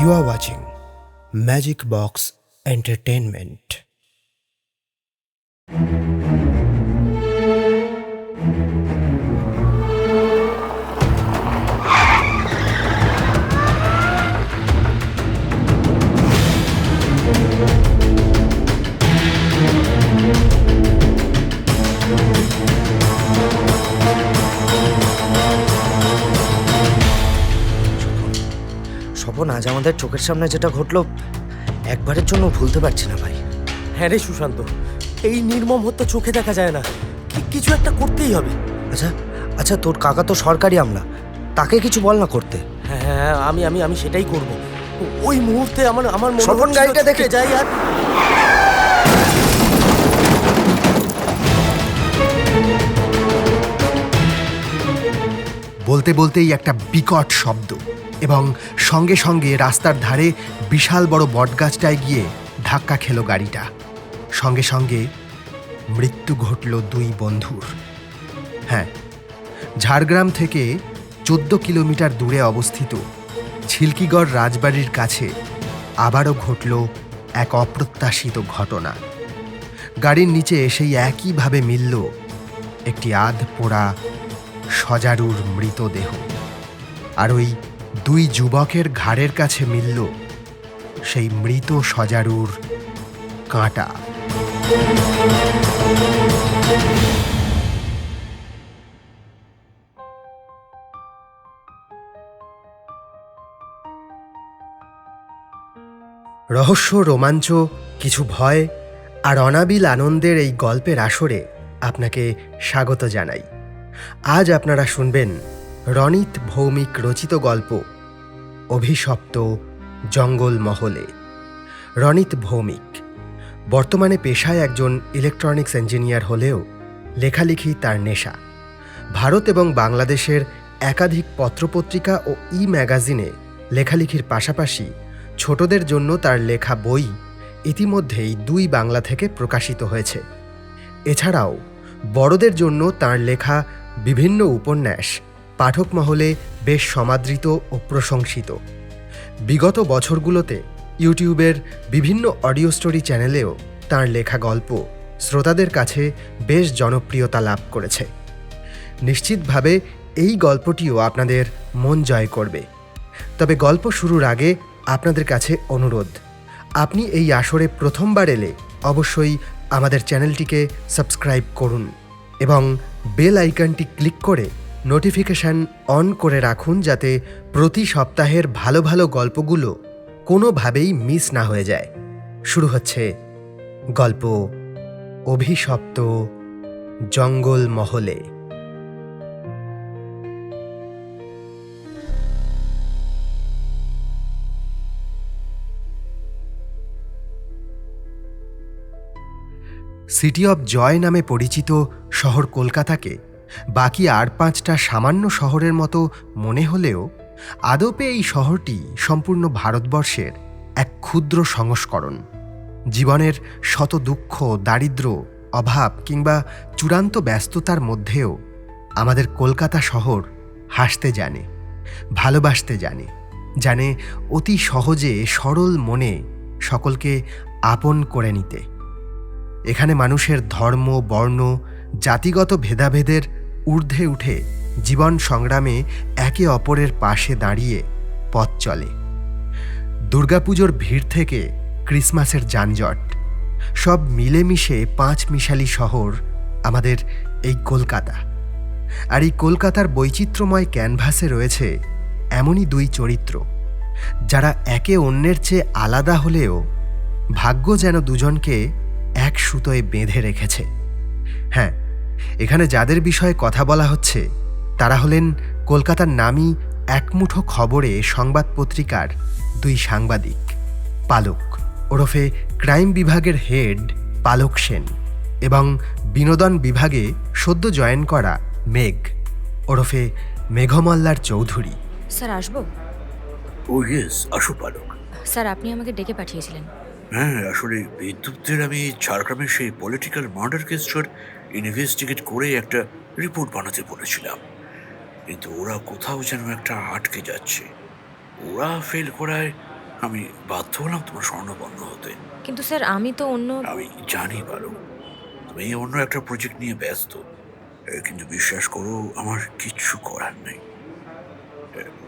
You are watching Magic Box Entertainment. Swapan, আজ আমাদের চোখের সামনে যেটা ঘটলো একবারের জন্য ভুলতে পারছি না ভাই। হ্যাঁ রে সুশান্ত, এই নির্মম হত্যা চোখে দেখা যায় না, কিছু একটা করতেই হবে। আচ্ছা আচ্ছা, তোর কাকা তো সরকারি আমলা, তাকে কিছু বল না করতে। হ্যাঁ, আমি আমি আমি সেটাই করব। ওই মুহূর্তে আমার আমার মনে স্বপন, হচ্ছিল গাড়িটা দেখে যাই। আর বলতে বলতেই একটা বিকট শব্দ এবং সঙ্গে সঙ্গে রাস্তার ধারে বিশাল বড় বটগাছটায় গিয়ে ধাক্কা খেল গাড়িটা। সঙ্গে সঙ্গে মৃত্যু ঘটল দুই বন্ধুর। হ্যাঁ, ঝাড়গ্রাম থেকে 14 কিলোমিটার দূরে অবস্থিত ছিলকিগড় রাজবাড়ির কাছে আবারও ঘটল এক অপ্রত্যাশিত ঘটনা। গাড়ির নিচে এসেই একইভাবে মিলল একটি আধ পোড়া সজারুর মৃতদেহ, আর ওই দুই যুবকের ঘাড়ের কাছে মিলল সেই মৃত সজারুর কাঁটা। রহস্য, রোমাঞ্চ, কিছু ভয় আর অনাবিল আনন্দের এই গল্পের আসরে আপনাকে স্বাগত জানাই। আজ আপনারা শুনবেন রনিত ভৌমিক রচিত গল্প অভিশপ্ত জঙ্গল মহলে। রনিত ভৌমিক বর্তমানে পেশায় একজন ইলেকট্রনিক্স ইঞ্জিনিয়ার হলেও লেখালেখি তার নেশা। ভারত এবং বাংলাদেশের একাধিক পত্রপত্রিকা ও ম্যাগাজিনে লেখালেখির পাশাপাশি ছোটদের জন্য তার লেখা বই ইতিমধ্যেই 2 বাংলা থেকে প্রকাশিত হয়েছে। এছাড়াও বড়দের জন্য তার লেখা বিভিন্ন উপন্যাস পাঠক মহলে বেশ সমাদৃত ও প্রশংসিত। বিগত বছরগুলোতে ইউটিউবের বিভিন্ন অডিও স্টোরি চ্যানেলেও তার লেখা গল্প শ্রোতাদের কাছে বেশ জনপ্রিয়তা লাভ করেছে। নিশ্চিতভাবে এই গল্পটিও আপনাদের মন জয় করবে। তবে গল্প শুরুর আগে আপনাদের কাছে অনুরোধ, আপনি এই আসরে প্রথমবার এলে অবশ্যই আমাদের চ্যানেলটিকে সাবস্ক্রাইব করুন এবং বেল আইকনটি ক্লিক করে নোটিফিকেশান অন করে রাখুন, যাতে প্রতি সপ্তাহের ভালো ভালো গল্পগুলো কোনোভাবেই মিস না হয়ে যায়। শুরু হচ্ছে গল্প অভিশপ্ত জঙ্গল মহলে। সিটি অব জয় নামে পরিচিত শহর কলকাতাকে বাকি আর 5টা সামান্য শহরের মতো মনে হলেও আদপে এই শহরটি সম্পূর্ণ ভারতবর্ষের এক ক্ষুদ্র সংস্করণ। জীবনের শত দুঃখ, দারিদ্র্য, অভাব কিংবা চূড়ান্ত ব্যস্ততার মধ্যেও আমাদের কলকাতা শহর হাসতে জানে, ভালোবাসতে জানে, জানে অতি সহজে সরল মনে সকলকে আপন করে নিতে। এখানে মানুষের ধর্ম, বর্ণ, জাতিগত ভেদাভেদের ঊর্ধ্বে উঠে জীবন সংগ্রামে একে অপরের পাশে দাঁড়িয়ে পথ চলে। দুর্গাপুজোর ভিড় থেকে ক্রিসমাসের যানজট, সব মিলেমিশে 5 মিশালি শহর আমাদের এই কলকাতা। আর এই কলকাতার বৈচিত্র্যময় ক্যানভাসে রয়েছে এমনই 2 চরিত্র, যারা একে অন্যের চেয়ে আলাদা হলেও ভাগ্য যেন দুজনকে এক সুতোয় বেঁধে রেখেছে। হ্যাঁ, এখানে যাদের বিষয়ে কথা বলা হচ্ছে তারা হলেন কলকাতার নামী একমুঠো খবরে সংবাদ পত্রিকার 2 সাংবাদিক, পালক ওরফে ক্রাইম বিভাগের হেড পালক সেন এবং বিনোদন বিভাগে সদ্য জয়েন করা মেঘ ওরফে মেঘমল্লার চৌধুরী। স্যার আসবো? ও ইয়েস, আসো পালক। স্যার আপনি আমাকে ডেকে পাঠিয়েছিলেন। হ্যাঁ, আসলে বিদ্যুৎদের আমি ঝাড়গ্রামের সেই পলিটিক্যাল মার্ডার কেসটার ইনভেস্টিগেট করে একটা রিপোর্ট বানাতে বলেছিলাম, কিন্তু ওরা কোথাও যেন একটা আটকে যাচ্ছে। ওরা ফেল করায় আমি বাধ্য হলাম তোমার স্বর্ণবন্ধ হতে। কিন্তু স্যার আমি তো অন্য আমি জানি পারো, তুমি অন্য একটা প্রজেক্ট নিয়ে ব্যস্ত, কিন্তু বিশ্বাস করো আমার কিচ্ছু করার নেই।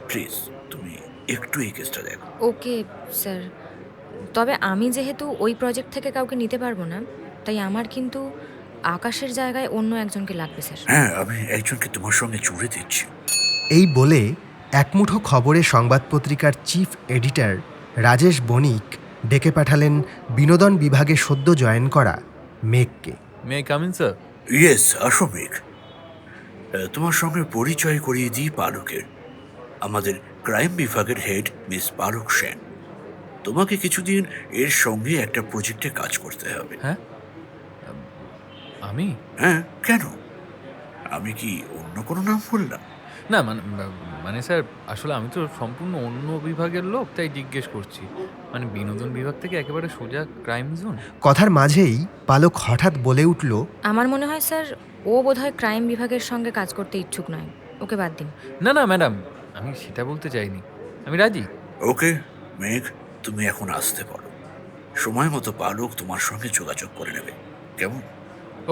প্লিজ তুমি একটু এই কেসটা দেখো। ওকে স্যার, তবে আমি যেহেতু ওই প্রজেক্ট থেকে কাউকে নিতে পারবো না, তাই আমার কিন্তু আকাশের জায়গায় অন্য একজনকে লাগবে স্যার। হ্যাঁ, আমি একজনকে তোমার সঙ্গে জুড়ে দিচ্ছি। এই বলে একমুঠো খবরে সংবাদ পত্রিকার চিফ এডিটর রাজেশ বণিক ডেকে পাঠালেন বিনোদন বিভাগে সদ্য জয়েন করা মেঘকে। May I come in sir? Yes, আসো মেঘ। তোমার সঙ্গে পরিচয় করিয়ে দিই পালকের, আমাদের ক্রাইম বিভাগের হেড মিস পালক সেন। তোমাকে কিছুদিন এর সঙ্গে একটা প্রজেক্টে কাজ করতে হবে। হ্যাঁ, আমি? হ্যাঁ, কেন? আমি কি অন্য কোনো নাম বললাম? না মানে স্যার, আসলে আমি তো সম্পূর্ণ অন্য বিভাগের লোক, তাই জিজ্ঞেস করছি। মানে বিনোদন বিভাগ থেকে একেবারে সোজা ক্রাইম জোন? কথার মাঝেই পালক হঠাৎ বলে উঠল, আমার মনে হয় স্যার ও বোধহয় ক্রাইম বিভাগের সঙ্গে কাজ করতে ইচ্ছুক নয়, ওকে বাদ দিন। না না ম্যাডাম, আমি সেটা বলতে চাইনি, আমি রাজি। ওকে মেঘ, তুমি এখন আসতে পারো। সময় মতো পালক তোমার সঙ্গে যোগাযোগ করে নেবে, কেমন?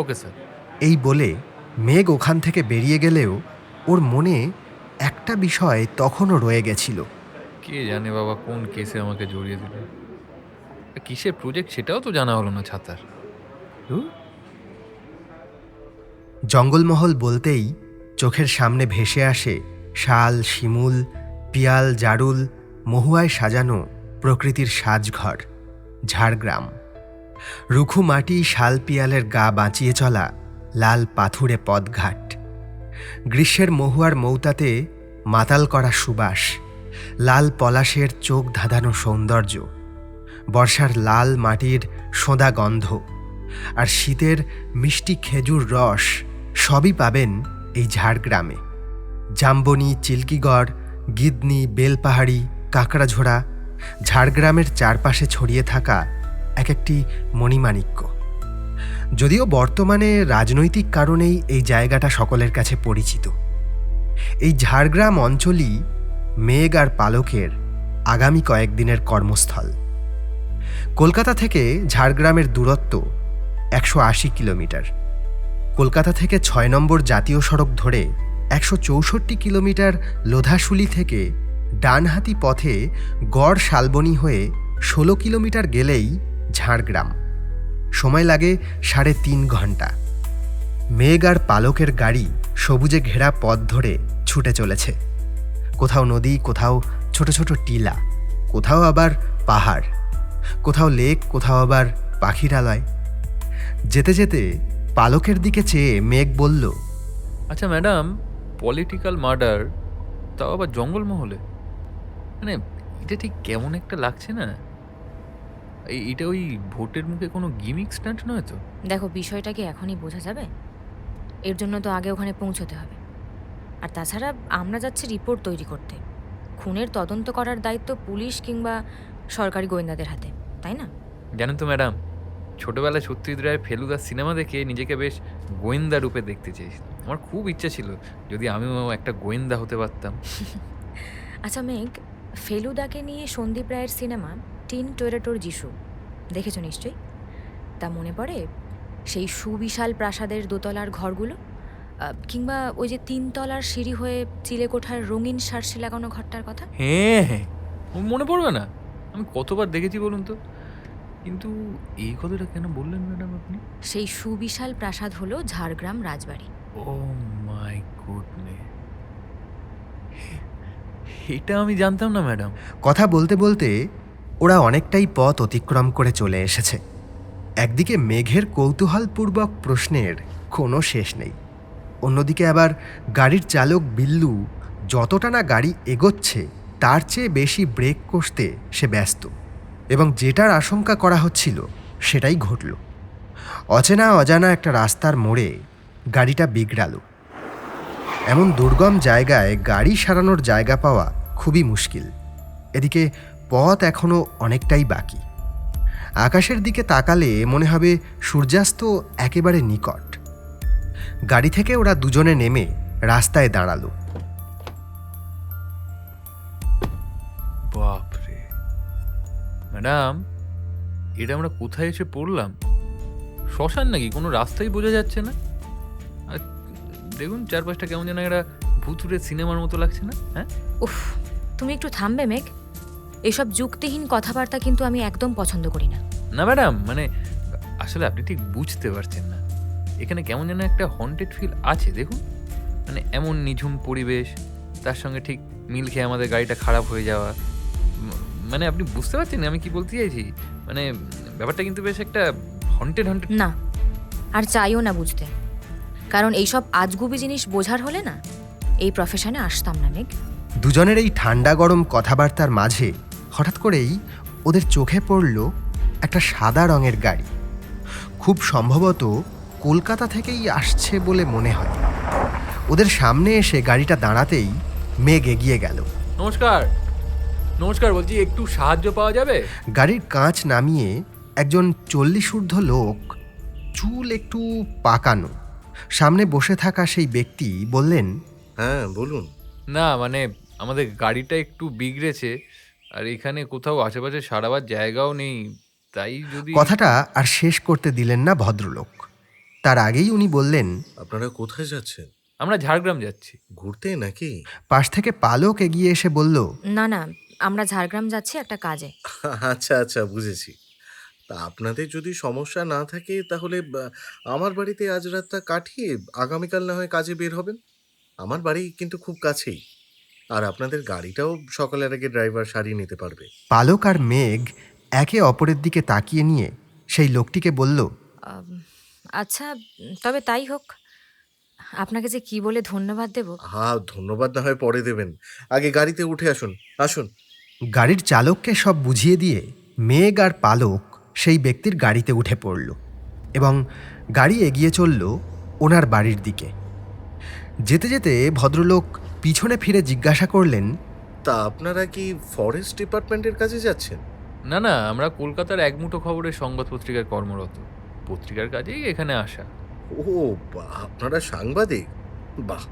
Okay sir. এই বলে মেঘ ওখান থেকে বেরিয়ে গেলেও ওর মনে একটা বিষয় তখনও রয়ে গেছিল। কে জানে বাবা কোন কেসে আমাকে জড়িয়ে দিল, কিসের প্রজেক্ট সেটাও তো জানা হলো না ছাতার। জঙ্গলমহল বলতেই চোখের সামনে ভেসে আসে শাল, শিমুল, পিয়াল, জারুল, মহুয়ায় সাজানো প্রকৃতির সাজঘর ঝাড়গ্রাম। রুখু মাটি, শাল পিয়ালের গা বাঁচিয়ে চলা লাল পাথুরে পথঘাট, গ্রীষ্মের মহুয়ার মৌতাতে মাতাল করা সুবাস, লাল পলাশের চোখ ধাঁধানো সৌন্দর্য, বর্ষার লাল মাটির সোঁদা গন্ধ আর শীতের মিষ্টি খেজুর রস সবই পাবেন এই ঝাড়গ্রামে। জাম্বনি, চিল্কিগড়, গিদনি, বেলপাহাড়ি, কাঁকড়াঝোড়া, ঝাড়গ্রামের চারপাশে ছড়িয়ে থাকা এক একটি মণিমাণিক্য। যদিও বর্তমানে রাজনৈতিক কারণেই এই জায়গাটা সকলের কাছে পরিচিত। এই ঝাড়গ্রাম অঞ্চলই মেঘ আর পালকের আগামী কয়েকদিনের কর্মস্থল। কলকাতা থেকে ঝাড়গ্রামের দূরত্ব 180 কিলোমিটার। কলকাতা থেকে 6 নম্বর জাতীয় সড়ক ধরে 164 কিলোমিটার লোধাশুলি থেকে ডানহাতি পথে গড় শালবনী হয়ে 16 কিলোমিটার গেলেই ঝাড়গ্রাম। সময় লাগে 3.5 ঘন্টা। মেঘ আর পালকের গাড়ি সবুজে ঘেরা পথ ধরে ছুটে চলেছে। কোথাও নদী, কোথাও ছোট ছোট টিলা, কোথাও আবার পাহাড়, কোথাও লেক, কোথাও আবার পাখিরালয়। যেতে যেতে পালকের দিকে চেয়ে মেঘ বলল, আচ্ছা ম্যাডাম, পলিটিক্যাল মার্ডার, তাও আবার জঙ্গলমহলে, মানে এটা ঠিক কেমন একটা লাগছে না? এটা ওই ভোটের মুখে কোনো গিমিক স্ট্যান্ট নয় তো? দেখো, বিষয়টা কি এখনই বোঝা যাবে? এর জন্য তো আগে ওখানে পৌঁছতে হবে। আর তাছাড়া আমরা যাচ্ছি রিপোর্ট তৈরি করতে। খুনের তদন্ত করার দায়িত্ব পুলিশ কিংবা সরকারি গোয়েন্দাদের হাতে, তাই না? জানেন তো ম্যাডাম, ছোটবেলায় সত্যজিৎ রায়ের ফেলুদার সিনেমা দেখে নিজেকে বেশ গোয়েন্দা রূপে দেখতে চেয়েছিলাম। আমার খুব ইচ্ছা ছিল যদি আমিও একটা গোয়েন্দা হতে পারতাম। আচ্ছা মেঘ, ফেলুদাকে নিয়ে সন্দীপ রায়ের সিনেমা টিন টয়লেটোর যিশু দেখেছো নিশ্চয়ই? তা মনে পড়ে সেই সুবিশাল প্রাসাদের দোতলার ঘরগুলো, কিংবা ওই যে 3 তলার সিঁড়ি হয়ে চিলেকোঠার রঙিন সারসি লাগানো ঘরটার কথা? হ্যাঁ হ্যাঁ, মনে পড়বে না? আমি কতবার দেখেছি বলুন তো। কিন্তু এই কথাটা কেন বললেন ম্যাডাম আপনি? সেই সুবিশাল প্রাসাদ হলো ঝাড়গ্রাম রাজবাড়ি। ও মাই গুডনেস, এটা আমি জানতাম না ম্যাডাম। কথা বলতে বলতে ওরা অনেকটাই পথ অতিক্রম করে চলে এসেছে। একদিকে মেঘের কৌতূহলপূর্বক প্রশ্নের কোনো শেষ নেই, অন্যদিকে আবার গাড়ির চালক বিল্লু যতটা না গাড়ি এগোচ্ছে তার চেয়ে বেশি ব্রেক কষতে সে ব্যস্ত, এবং যেটার আশঙ্কা করা হচ্ছিল সেটাই ঘটল। অচেনা অজানা একটা রাস্তার মোড়ে গাড়িটা বিগড়াল। এমন দুর্গম জায়গায় গাড়ি সারানোর জায়গা পাওয়া খুবই মুশকিল। এদিকে পথ এখনও অনেকটাই বাকি। আকাশের দিকে তাকালে মনে হবে সূর্যাস্ত একেবারে নিকট। গাড়ি থেকে ওরা দুজনে নেমে রাস্তায় দাঁড়ালো। বাপরে, ম্যাডাম, এটা আমরা কোথায় এসে পড়লাম? শ্মশান নাকি? কোনো রাস্তাই বোঝা যাচ্ছে না। আর দেখুন চারপাশটা কেমন যেন একটা ভুতুরে সিনেমার মতো লাগছে না? হ্যাঁ, উফ, তুমি একটু থামবে মেঘ? এসব যুক্তিহীন কথাবার্তা কিন্তু আমি একদম পছন্দ করি না। না ম্যাডাম, মানে আসলে আপনি ঠিক বুঝতে পারছেন না। এখানে কেমন যেন একটা হন্টেড ফিল আছে। দেখুন, মানে এমন নিঝুম পরিবেশ, তার সঙ্গে ঠিক মিল খেয়ে আমাদের গাড়িটা খারাপ হয়ে যাওয়া। মানে আপনি বুঝতে পারছেন আমি কি বলতে চাইছি? মানে ব্যাপারটা কিন্তু বেশ একটা হন্টেড হন্টেড। না, আর চাইও না বুঝতে, কারণ এইসব আজগুবি জিনিস বোঝার হলে না এই প্রফেশনে আসতাম না মেঘ। দুজনের এই ঠান্ডা গরম কথাবার্তার মাঝে হঠাৎ করেই ওদের চোখে পড়ল একটা সাদা রঙের গাড়ি। খুব সম্ভবত কলকাতা থেকেই আসছে বলে মনে হয়। ওদের সামনে এসে গাড়িটা দাঁড়াতেই মেঘ এগিয়ে গেল। নমস্কার, নমস্কার, বলছি একটু সাহায্য পাওয়া যাবে? গাড়ির কাঁচ নামিয়ে একজন 40 ঊর্ধ্ব লোক, চুল একটু পাকানো, সামনে বসে থাকা সেই ব্যক্তি বললেন, হ্যাঁ বলুন। না মানে আমাদের গাড়িটা একটু বিগড়েছে, আর এখানে কোথাও আশেপাশে সারাবার জায়গাও নেই, তাই যদি। কথাটা আর শেষ করতে দিলেন না ভদ্রলোক। তার আগেই উনি বললেন, আপনারা কোথায় যাচ্ছেন? আমরা ঝাড়গ্রাম যাচ্ছি। ঘুরতে নাকি? পাশ থেকে পালক এগিয়ে এসে বলল, না না, আমরা ঝাড়গ্রাম যাচ্ছি একটা কাজে। আচ্ছা আচ্ছা, বুঝেছি। তা আপনাদের যদি সমস্যা না থাকে তাহলে আমার বাড়িতে আজ রাতটা কাটিয়ে আগামীকাল না হয় কাজে বের হবেন। আমার বাড়ি কিন্তু খুব কাছেই, আর আপনাদের গাড়িটাও সকালের আগে ড্রাইভার সারিয়ে নিতে পারবে। পালক আর মেঘ একে অপরের দিকে তাকিয়ে নিয়ে সেই লোকটিকে বলল, আচ্ছা, তবে তাই হোক। আপনাকে যে কি বলে ধন্যবাদ দেব। হ্যাঁ, ধন্যবাদ না হয় পরে দেবেন, আগে গাড়িতে উঠে আসুন। আসুন। গাড়ির চালককে সব বুঝিয়ে দিয়ে মেঘ আর পালক সেই ব্যক্তির গাড়িতে উঠে পড়ল এবং গাড়ি এগিয়ে চলল ওনার বাড়ির দিকে। যেতে যেতে ভদ্রলোক পিছনে ফিরে জিজ্ঞাসা করলেন, তা আপনারা কি ফরেস্ট ডিপার্টমেন্টের কাছে যাচ্ছেন? না না, আমরা কলকাতার এক মুঠো খবরের সংবাদ পত্রিকায় কর্মরত, পত্রিকার কাজেই এখানে আসা। ও বাহ, আপনারা সাংবাদিক? বাহ,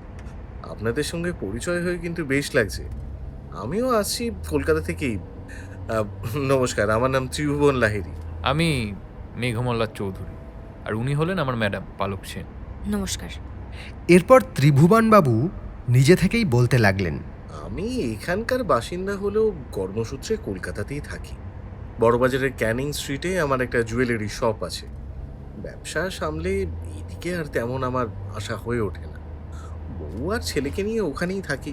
আপনাদের সঙ্গে পরিচয় হয়ে কিন্তু বেশ লাগছে। আমিও আসছি কলকাতা থেকেই। আহ, নমস্কার, আমার নাম ত্রিভুবন লাহিড়ী। আমি মেঘমল্লার চৌধুরী, আর উনি হলেন আমার ম্যাডাম পালক সেন। নমস্কার। এরপর ত্রিভুবনবাবু নিজে থেকেই বলতে লাগলেন, আমি এখানকার বাসিন্দা হলেও কর্মসূত্রে কলকাতাতেই থাকি। বড়বাজারের ক্যানিং স্ট্রিটে আমার একটা জুয়েলারি শপ আছে। ব্যবসা সামলে এদিকে আর তেমন আমার আশা হয়ে ওঠে না। বউ আর ছেলেকে নিয়ে ওখানেই থাকি।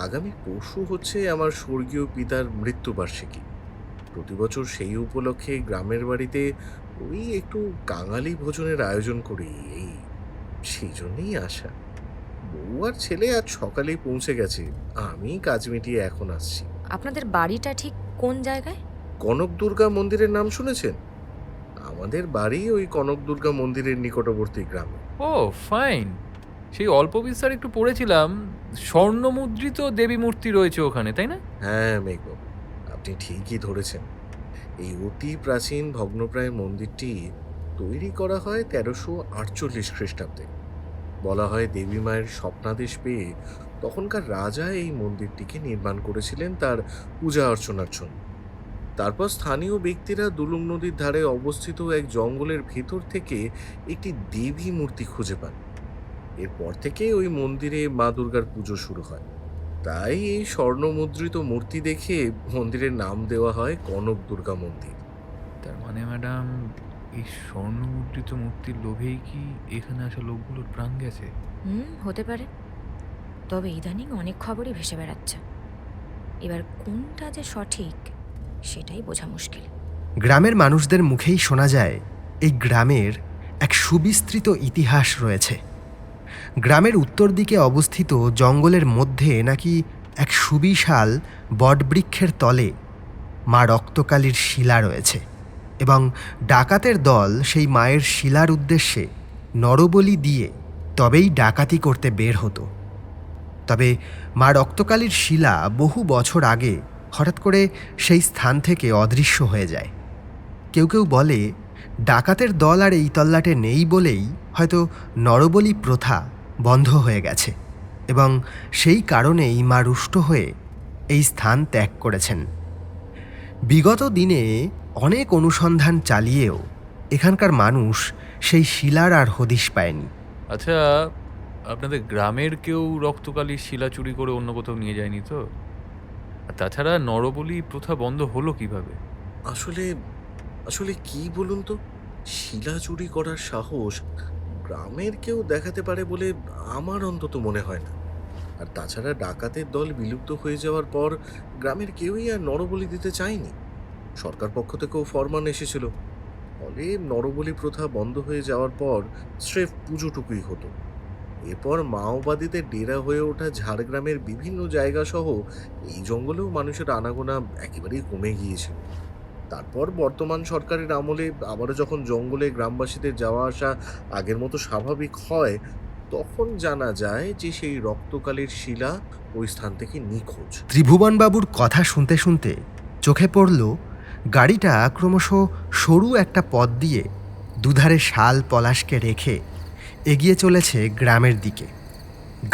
আগামী পরশু হচ্ছে আমার স্বর্গীয় পিতার মৃত্যুবার্ষিকী। প্রতি বছর সেই উপলক্ষে গ্রামের বাড়িতে ওই একটু কাঙালি ভোজনের আয়োজন করি, এই সেই জন্যেই আসা। বউ আর ছেলে আজ সকালেই পৌঁছে গেছে, আমি কাজ মিটিয়ে এখন আসছি। আপনাদের বাড়িটা ঠিক কোন জায়গায়? কনক দুর্গা মন্দিরের নাম শুনেছেন? আমাদের বাড়ি ওই কনক দুর্গা মন্দিরের নিকটবর্তী গ্রামে। ও ফাইন, সেই অল্প বিস্তার একটু পড়েছিলাম, স্বর্ণমুদ্রিত দেবী মূর্তি রয়েছে ওখানে, তাই না? হ্যাঁ মেঘবাবু, আপনি ঠিকই ধরেছেন। এই অতি প্রাচীন ভগ্নপ্রায় মন্দিরটি তৈরি করা হয় 1348 খ্রিস্টাব্দে। বলা হয় দেবী মায়ের স্বপ্নাদেশ পেয়ে তখনকার রাজা এই মন্দিরটিকে নির্মাণ করেছিলেন তার পূজা অর্চনার জন্য। তারপর স্থানীয় ব্যক্তিরা দুলুং নদীর ধারে অবস্থিত এক জঙ্গলের ভেতর থেকে একটি দেবী মূর্তি খুঁজে পান। এরপর থেকে ওই মন্দিরে মা দুর্গার পুজো শুরু হয়। তাই এই স্বর্ণমুদ্রিত মূর্তি দেখে মন্দিরের নাম দেওয়া হয় কনক দুর্গা মন্দির। তার মানে ম্যাডাম, এই স্বর্ণমুদ্রিত মূর্তির লোভেই কি এখানে আসা লোকগুলোর প্রাণ গেছে? হতে পারে, তবে ইদানিং অনেক খবরই ভেসে বেড়াচ্ছে। এবার কোনটা যে সঠিক সেটাই বোঝা মুশকিল। গ্রামের মানুষদের মুখেই শোনা যায় এই গ্রামের এক সুবিস্তৃত ইতিহাস রয়েছে। গ্রামের উত্তর দিকে অবস্থিত জঙ্গলের মধ্যে নাকি এক সুবিশাল বটবৃক্ষের তলে মা রক্তকালীর শিলা রয়েছে এবং ডাকাতের দল সেই মায়ের শিলার উদ্দেশ্যে নরবলি দিয়ে তবেই ডাকাতি করতে বের হতো। তবে মা রক্তকালীর শিলা বহু বছর আগে হঠাৎ করে সেই স্থান থেকে অদৃশ্য হয়ে যায়। কেউ কেউ বলে ডাকাতের দল আর এই তল্লাটে নেই বলেই হয়তো নরবলি প্রথা বন্ধ হয়ে গেছে এবং সেই কারণেই মা রুষ্ট হয়ে এই স্থান ত্যাগ করেছেন। বিগত দিনে অনেক অনুসন্ধান চালিয়েও এখানকার মানুষ সেই শিলার আর হদিশ পায়নি। আচ্ছা, আপনাদের গ্রামের কেউ রক্তকালীর শিলা চুরি করে অন্য কোথাও নিয়ে যায়নি তো? আর তাছাড়া নরবলি প্রথা বন্ধ হলো কিভাবে? আসলে আসলে কি বলুন তো, শিলা চুরি করার সাহস গ্রামের কেউ দেখাতে পারে বলে আমার অন্তত মনে হয় না। আর তাছাড়া ডাকাতের দল বিলুপ্ত হয়ে যাওয়ার পর গ্রামের কেউই আর নরবলি দিতে চায়নি। সরকার পক্ষ থেকেও ফরমান এসেছিল, ফলে নরবলি প্রথা বন্ধ হয়ে যাওয়ার পর স্রেফ পুজোটুকুই হতো। এরপর মাওবাদীদের ডেরা হয়ে ওঠা ঝাড়গ্রামের বিভিন্ন জায়গা সহ এই জঙ্গলেও মানুষের আনাগোনা একেবারেই কমে গিয়েছিল। তারপর বর্তমান সরকারের আমলে আবারও যখন জঙ্গলে গ্রামবাসীদের যাওয়া আসা আগের মতো স্বাভাবিক হয়, তখন জানা যায় যে সেই রক্তকালের শিলা ওই স্থান থেকে নিখোঁজ। ত্রিভুবনবাবুর কথা শুনতে শুনতে চোখে পড়ল গাড়িটা ক্রমশ সরু একটা পথ দিয়ে দুধারে শাল পলাশকে রেখে এগিয়ে চলেছে গ্রামের দিকে।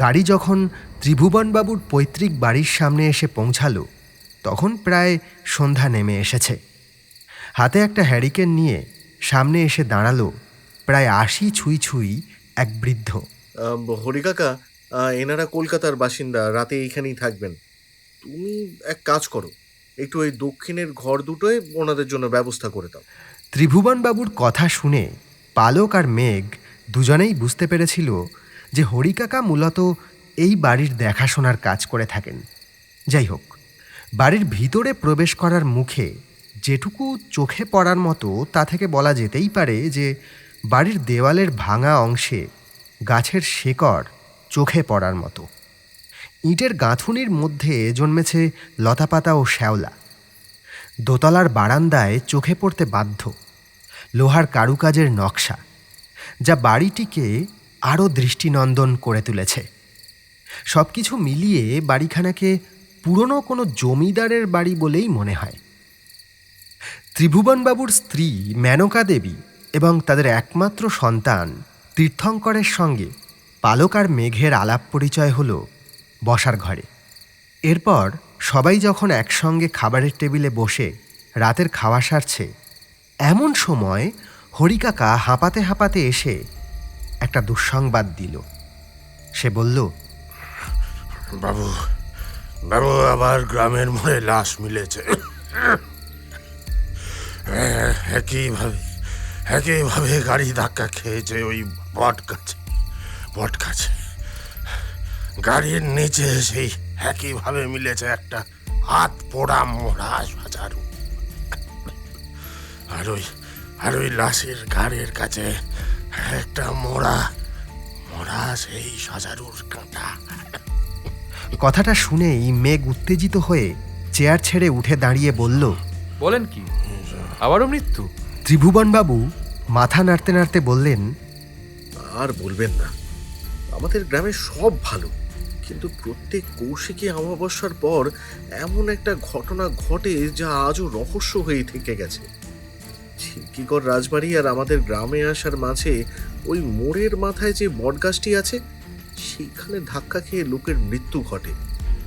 গাড়ি যখন ত্রিভুবনবাবুর পৈতৃক বাড়ির সামনে এসে পৌঁছালো, তখন প্রায় সন্ধ্যা নেমে এসেছে। হাতে একটা হ্যারিকেন নিয়ে সামনে এসে দাঁড়ালো প্রায় ৮০ ছুঁই ছুঁই এক বৃদ্ধ। হরিকাকা, এনারা কলকাতার বাসিন্দা, রাতে এইখানেই থাকবেন। তুমি এক কাজ করো, একটু ওই দক্ষিণের ঘর দুটোয় ওনাদের জন্য ব্যবস্থা করে দাও। ত্রিভুবনবাবুর কথা শুনে পালক আর মেঘ দুজনেই বুঝতে পেরেছিল যে হরিকাকা মূলত এই বাড়ির দেখাশোনার কাজ করে থাকেন। যাই হোক, বাড়ির ভিতরে প্রবেশ করার মুখে যেটুকু চোখে পড়ার মতো তা থেকে বলা যেতেই পারে যে বাড়ির দেওয়ালের ভাঙা অংশে গাছের শেকড় চোখে পড়ার মতো। ইটের গাঁথুনির মধ্যে জন্মেছে লতাপাতা ও শ্যাওলা। দোতলার বারান্দায় চোখে পড়তে বাধ্য লোহার কারুকাজের নকশা, যা বাড়িটিকে আরও দৃষ্টিনন্দন করে তুলেছে। সব কিছু মিলিয়ে বাড়িখানাকে পুরনো কোনো জমিদারের বাড়ি বলেই মনে হয়। ত্রিভুবনবাবুর স্ত্রী মেনকা দেবী এবং তাদের একমাত্র সন্তান তীর্থঙ্করের সঙ্গে পালক আর মেঘের আলাপ পরিচয় হলো বসার ঘরে। এরপর সবাই যখন একসঙ্গে খাবারের টেবিলে বসে রাতের খাওয়া সারছে, এমন সময় হরিকাকা হাঁপাতে হাঁপাতে এসে একটা দুঃসংবাদ দিল। সে বলল, বাবু, বাবু, আবার গ্রামের মোড়ে লাশ মিলেছে। একইভাবে গাড়ি ধাক্কা খেয়েছে ওই বট গাছে। গাড়ির নিচে সেই একইভাবে মিলেছে একটা হাত পোড়া মোড়া সাজারু। আর ওই লাশের গাড়ির কাছে একটা মোড়া সেই সাজারুর কাঁটা। কথাটা শুনেই মেঘ উত্তেজিত হয়ে চেয়ার ছেড়ে উঠে দাঁড়িয়ে বলল, বলেন কি, আবারও মৃত্যু? ত্রিভুবনবাবু মাথা নাড়তে নাড়তে বললেন, আর বলবেন না, আমাদের গ্রামে সব ভালো, কিন্তু প্রত্যেক কৌশিকী অমাবস্যার পর এমন একটা ঘটনা ঘটে যা আজও রহস্য হয়ে থেকে গেছে। ঝিল্কিগড় রাজবাড়ি আর আমাদের গ্রামে আসার মাঝে ওই মোড়ের মাথায় যে বটগাছটি আছে, সেইখানে ধাক্কা খেয়ে লোকের মৃত্যু ঘটে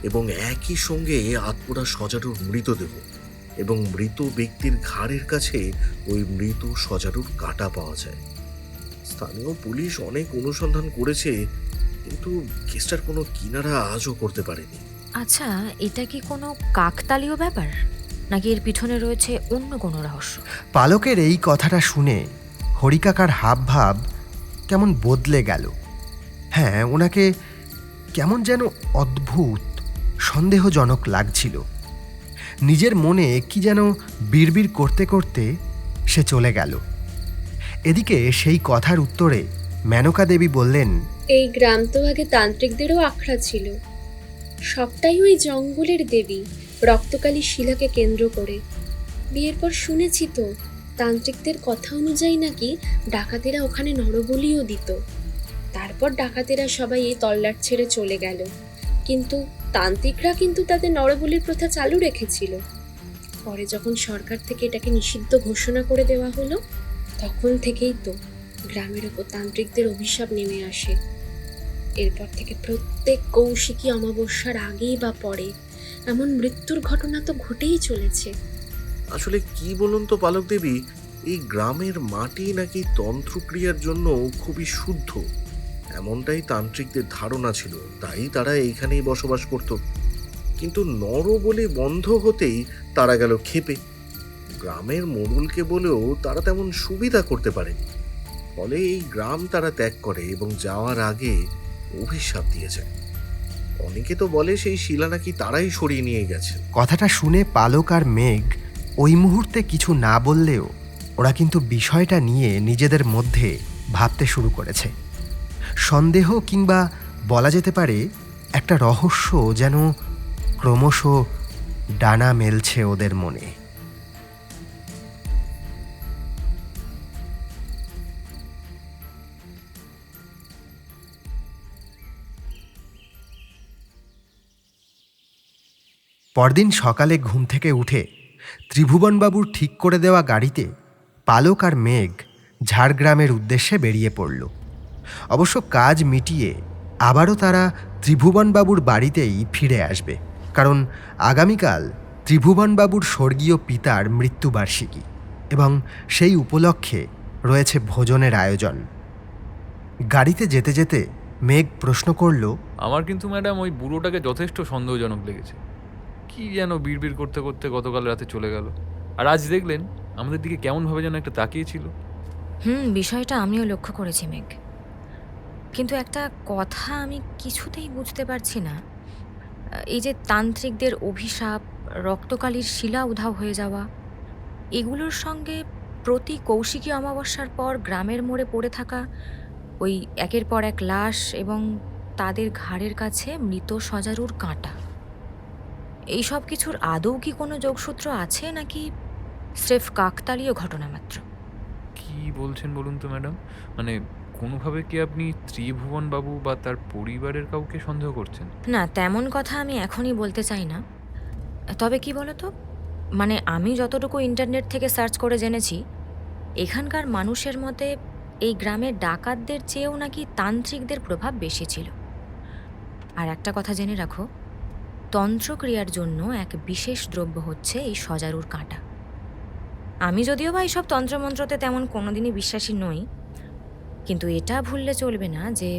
এবং একই সঙ্গে আত্মরা সজারুর মৃতদেহ এবং মৃত ব্যক্তির ঘাড়ের কাছে ওই মৃত সজারুর কাঁটা পাওয়া যায়। স্থানীয় পুলিশ অনেক অনুসন্ধান করেছে, কিন্তু কেসটার কোনো কিনারা আজও করতে পারেনি। আচ্ছা, এটা কি কোনো কাকতালীয় ব্যাপার, নাকি এর পিছনে রয়েছে অন্য কোনো রহস্য? পালকের এই কথাটা শুনে হরিকাকার হাবভাব কেমন বদলে গেল। হ্যাঁ, ওনাকে কেমন যেন অদ্ভুত সন্দেহজনক লাগছিল। নিজের মনে কি যেন বিড়বিড় করতে করতে সে চলে গেল। এদিকে সেই কথার উত্তরে মেনকা দেবী বললেন, এই গ্রাম তো আগে তান্ত্রিকদেরও আখড়া ছিল। সবটাই ওই জঙ্গলের দেবী রক্তকালী শিলাকে কেন্দ্র করে। বিয়ের পর শুনেছি তো, তান্ত্রিকদের কথা অনুযায়ী নাকি ডাকাতেরা ওখানে নরবলিও দিত। তারপর ডাকাতেরা সবাই এই তল্লাট ছেড়ে চলে গেল, কিন্তু তান্ত্রিকরা কিন্তু তাদের নরবলির প্রথা চালু রেখেছিল। পরে যখন সরকার থেকে এটাকে নিষিদ্ধ ঘোষণা করে দেওয়া হলো, তখন থেকেই তো গ্রামের ওপর তান্ত্রিকদের অভিশাপ নেমে আসে। এরপর থেকে প্রত্যেক কৌশিকী অমাবস্যার আগেই বা পরে এমন মৃত্যুর ঘটনা তো ঘটেই চলেছে। আসলে কি বলুন তো পালক দেবী, এই গ্রামের মাটি নাকি তন্ত্রক্রিয়ার জন্য খুবই শুদ্ধ, এমনটাই তান্ত্রিকদের ধারণা ছিল, তাই তারা এইখানেই বসবাস করত। কিন্তু নরবলি বন্ধ হতেই তারা গেল ক্ষেপে। গ্রামের মোড়লকে বলেও তারা তেমন সুবিধা করতে পারেনি। ফলে এই গ্রাম তারা ত্যাগ করে এবং যাওয়ার আগে অভিশাপ দিয়েছে। অনেকে তো বলে সেই শিলা নাকি তারাই সরিয়ে নিয়ে গেছে। কথাটা শুনে পালক আর মেঘ ওই মুহূর্তে কিছু না বললেও ওরা কিন্তু বিষয়টা নিয়ে নিজেদের মধ্যে ভাবতে শুরু করেছে। সন্দেহ কিংবা বলা যেতে পারে একটা রহস্য যেন ক্রমশ ডানা মেলছে ওদের মনে। পরদিন সকালে ঘুম থেকে উঠে ত্রিভুবনবাবুর ঠিক করে দেওয়া গাড়িতে পালক আর মেঘ ঝাড়গ্রামের উদ্দেশ্যে বেরিয়ে পড়ল। অবশ্য কাজ মিটিয়ে আবারও তারা ত্রিভুবনবাবুর বাড়িতেই ফিরে আসবে, কারণ আগামীকাল ত্রিভুবনবাবুর স্বর্গীয় পিতার মৃত্যুবার্ষিকী এবং সেই উপলক্ষে রয়েছে ভোজনের আয়োজন। গাড়িতে যেতে যেতে মেঘ প্রশ্ন করল, আমার কিন্তু ম্যাডাম ওই বুড়োটাকে যথেষ্ট সন্দেহজনক লেগেছে। কি যেন বিড়বিড় করতে করতে গতকাল রাতে চলে গেল, আর আজ দেখলেন আমাদের দিকে কেমনভাবে যেন একটা তাকিয়েছিল। বিষয়টা আমিও লক্ষ্য করেছি মেঘ, কিন্তু একটা কথা আমি কিছুতেই বুঝতে পারছি না। এই যে তান্ত্রিকদের অভিশাপ, রক্তকালীর শিলা উধাও হয়ে যাওয়া, এগুলোর সঙ্গে প্রতি কৌশিকী অমাবস্যার পর গ্রামের মোড়ে পড়ে থাকা ওই একের পর এক লাশ এবং তাদের ঘাড়ের কাছে মৃত সজারুর কাঁটা, এই সব কিছুর আদৌ কি কোনো যোগসূত্র আছে নাকি স্রেফ কাকতালীয় ঘটনা মাত্র? কি বলছেন বলুন তো ম্যাডাম, মানে কোনোভাবে কি আপনি ত্রিভুবন বাবু বা তার পরিবারের কাউকে সন্দেহ করছেন? না, তেমন কথা আমি এখনই বলতে চাই না। তবে কি বলো তো, মানে আমি যতটুকু ইন্টারনেট থেকে সার্চ করে জেনেছি, এখানকার মানুষের মতে এই গ্রামের ডাকাতদের চেয়েও নাকি তান্ত্রিকদের প্রভাব বেশি ছিল। আর একটা কথা জেনে রাখো, তন্ত্রক্রিয়ার জন্য এক বিশেষ দ্রব্য হচ্ছে এই সজারুর কাঁটা। আমি যদিও বা এইসব তন্ত্রমন্ত্রতে তেমন কোনোদিনই বিশ্বাসী নই, কিন্তু এটা ভুললে চলবে না যে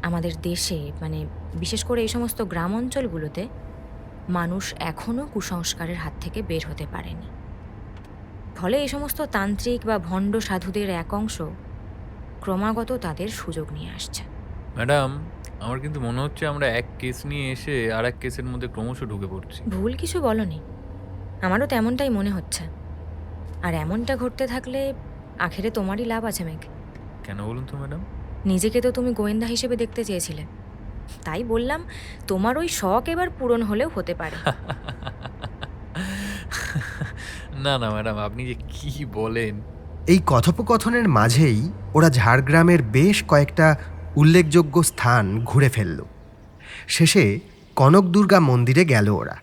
আমাদের দেশে, মানে বিশেষ করে এই সমস্ত গ্রাম অঞ্চলগুলোতে মানুষ এখনও কুসংস্কারের হাত থেকে বের হতে পারেনি। ফলে এই সমস্ত তান্ত্রিক বা ভণ্ড সাধুদের এক অংশ ক্রমাগত তাদের সুযোগ নিয়ে আসছে। ম্যাডাম, আমার কিন্তু মনে হচ্ছে আমরা এক কেস নিয়ে এসে আর এক কেসের মধ্যে ক্রমশ ঢুকে পড়ছি। ভুল কিছু বলনি, আমারও তেমনটাই মনে হচ্ছে। আর এমনটা ঘটতে থাকলে আখেরে তোমারই লাভ আছে মেঘ। কেন বলুন তো ম্যাডাম? নিজেকে তো তুমি গোয়েন্দা হিসেবে দেখতে চেয়েছিলে, তাই বললাম তোমার ওই শখ এবার পূরণ হলেও হতে পারে। না না ম্যাডাম, আপনি যে কি বলেন। এই কথোপকথনের মাঝেই ওরা ঝাড়গ্রামের বেশ কয়েকটা উল্লেখযোগ্য স্থান ঘুরে ফেলল। শেষে কনক দুর্গা মন্দিরে গেল ওরা।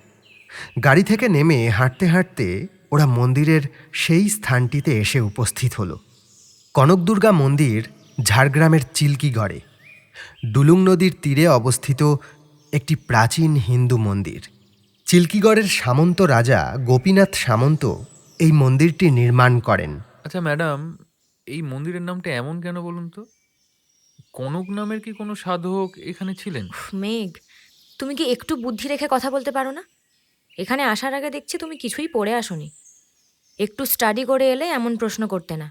গাড়ি থেকে নেমে হাঁটতে হাঁটতে ওরা মন্দিরের সেই স্থানটিতে এসে উপস্থিত হলো। কনক দুর্গা মন্দির ঝাড়গ্রামের চিল্কিগড়ে ডুলুং নদীর তীরে অবস্থিত একটি প্রাচীন হিন্দু মন্দির। চিল্কিগড়ের সামন্ত রাজা গোপীনাথ সামন্ত এই মন্দিরটি নির্মাণ করেন। আচ্ছা ম্যাডাম, এই মন্দিরের নামটা এমন কেন বলুন তো? কনক নামের কি কোনো সাধক এখানে ছিলেন? মেঘ, তুমি কি একটু বুদ্ধি রেখে কথা বলতে পারো না? এখানে আসার আগে দেখছি তুমি কিছুই পড়ে আসোনি। একটু স্টাডি করে এলে এমন প্রশ্ন করতে না।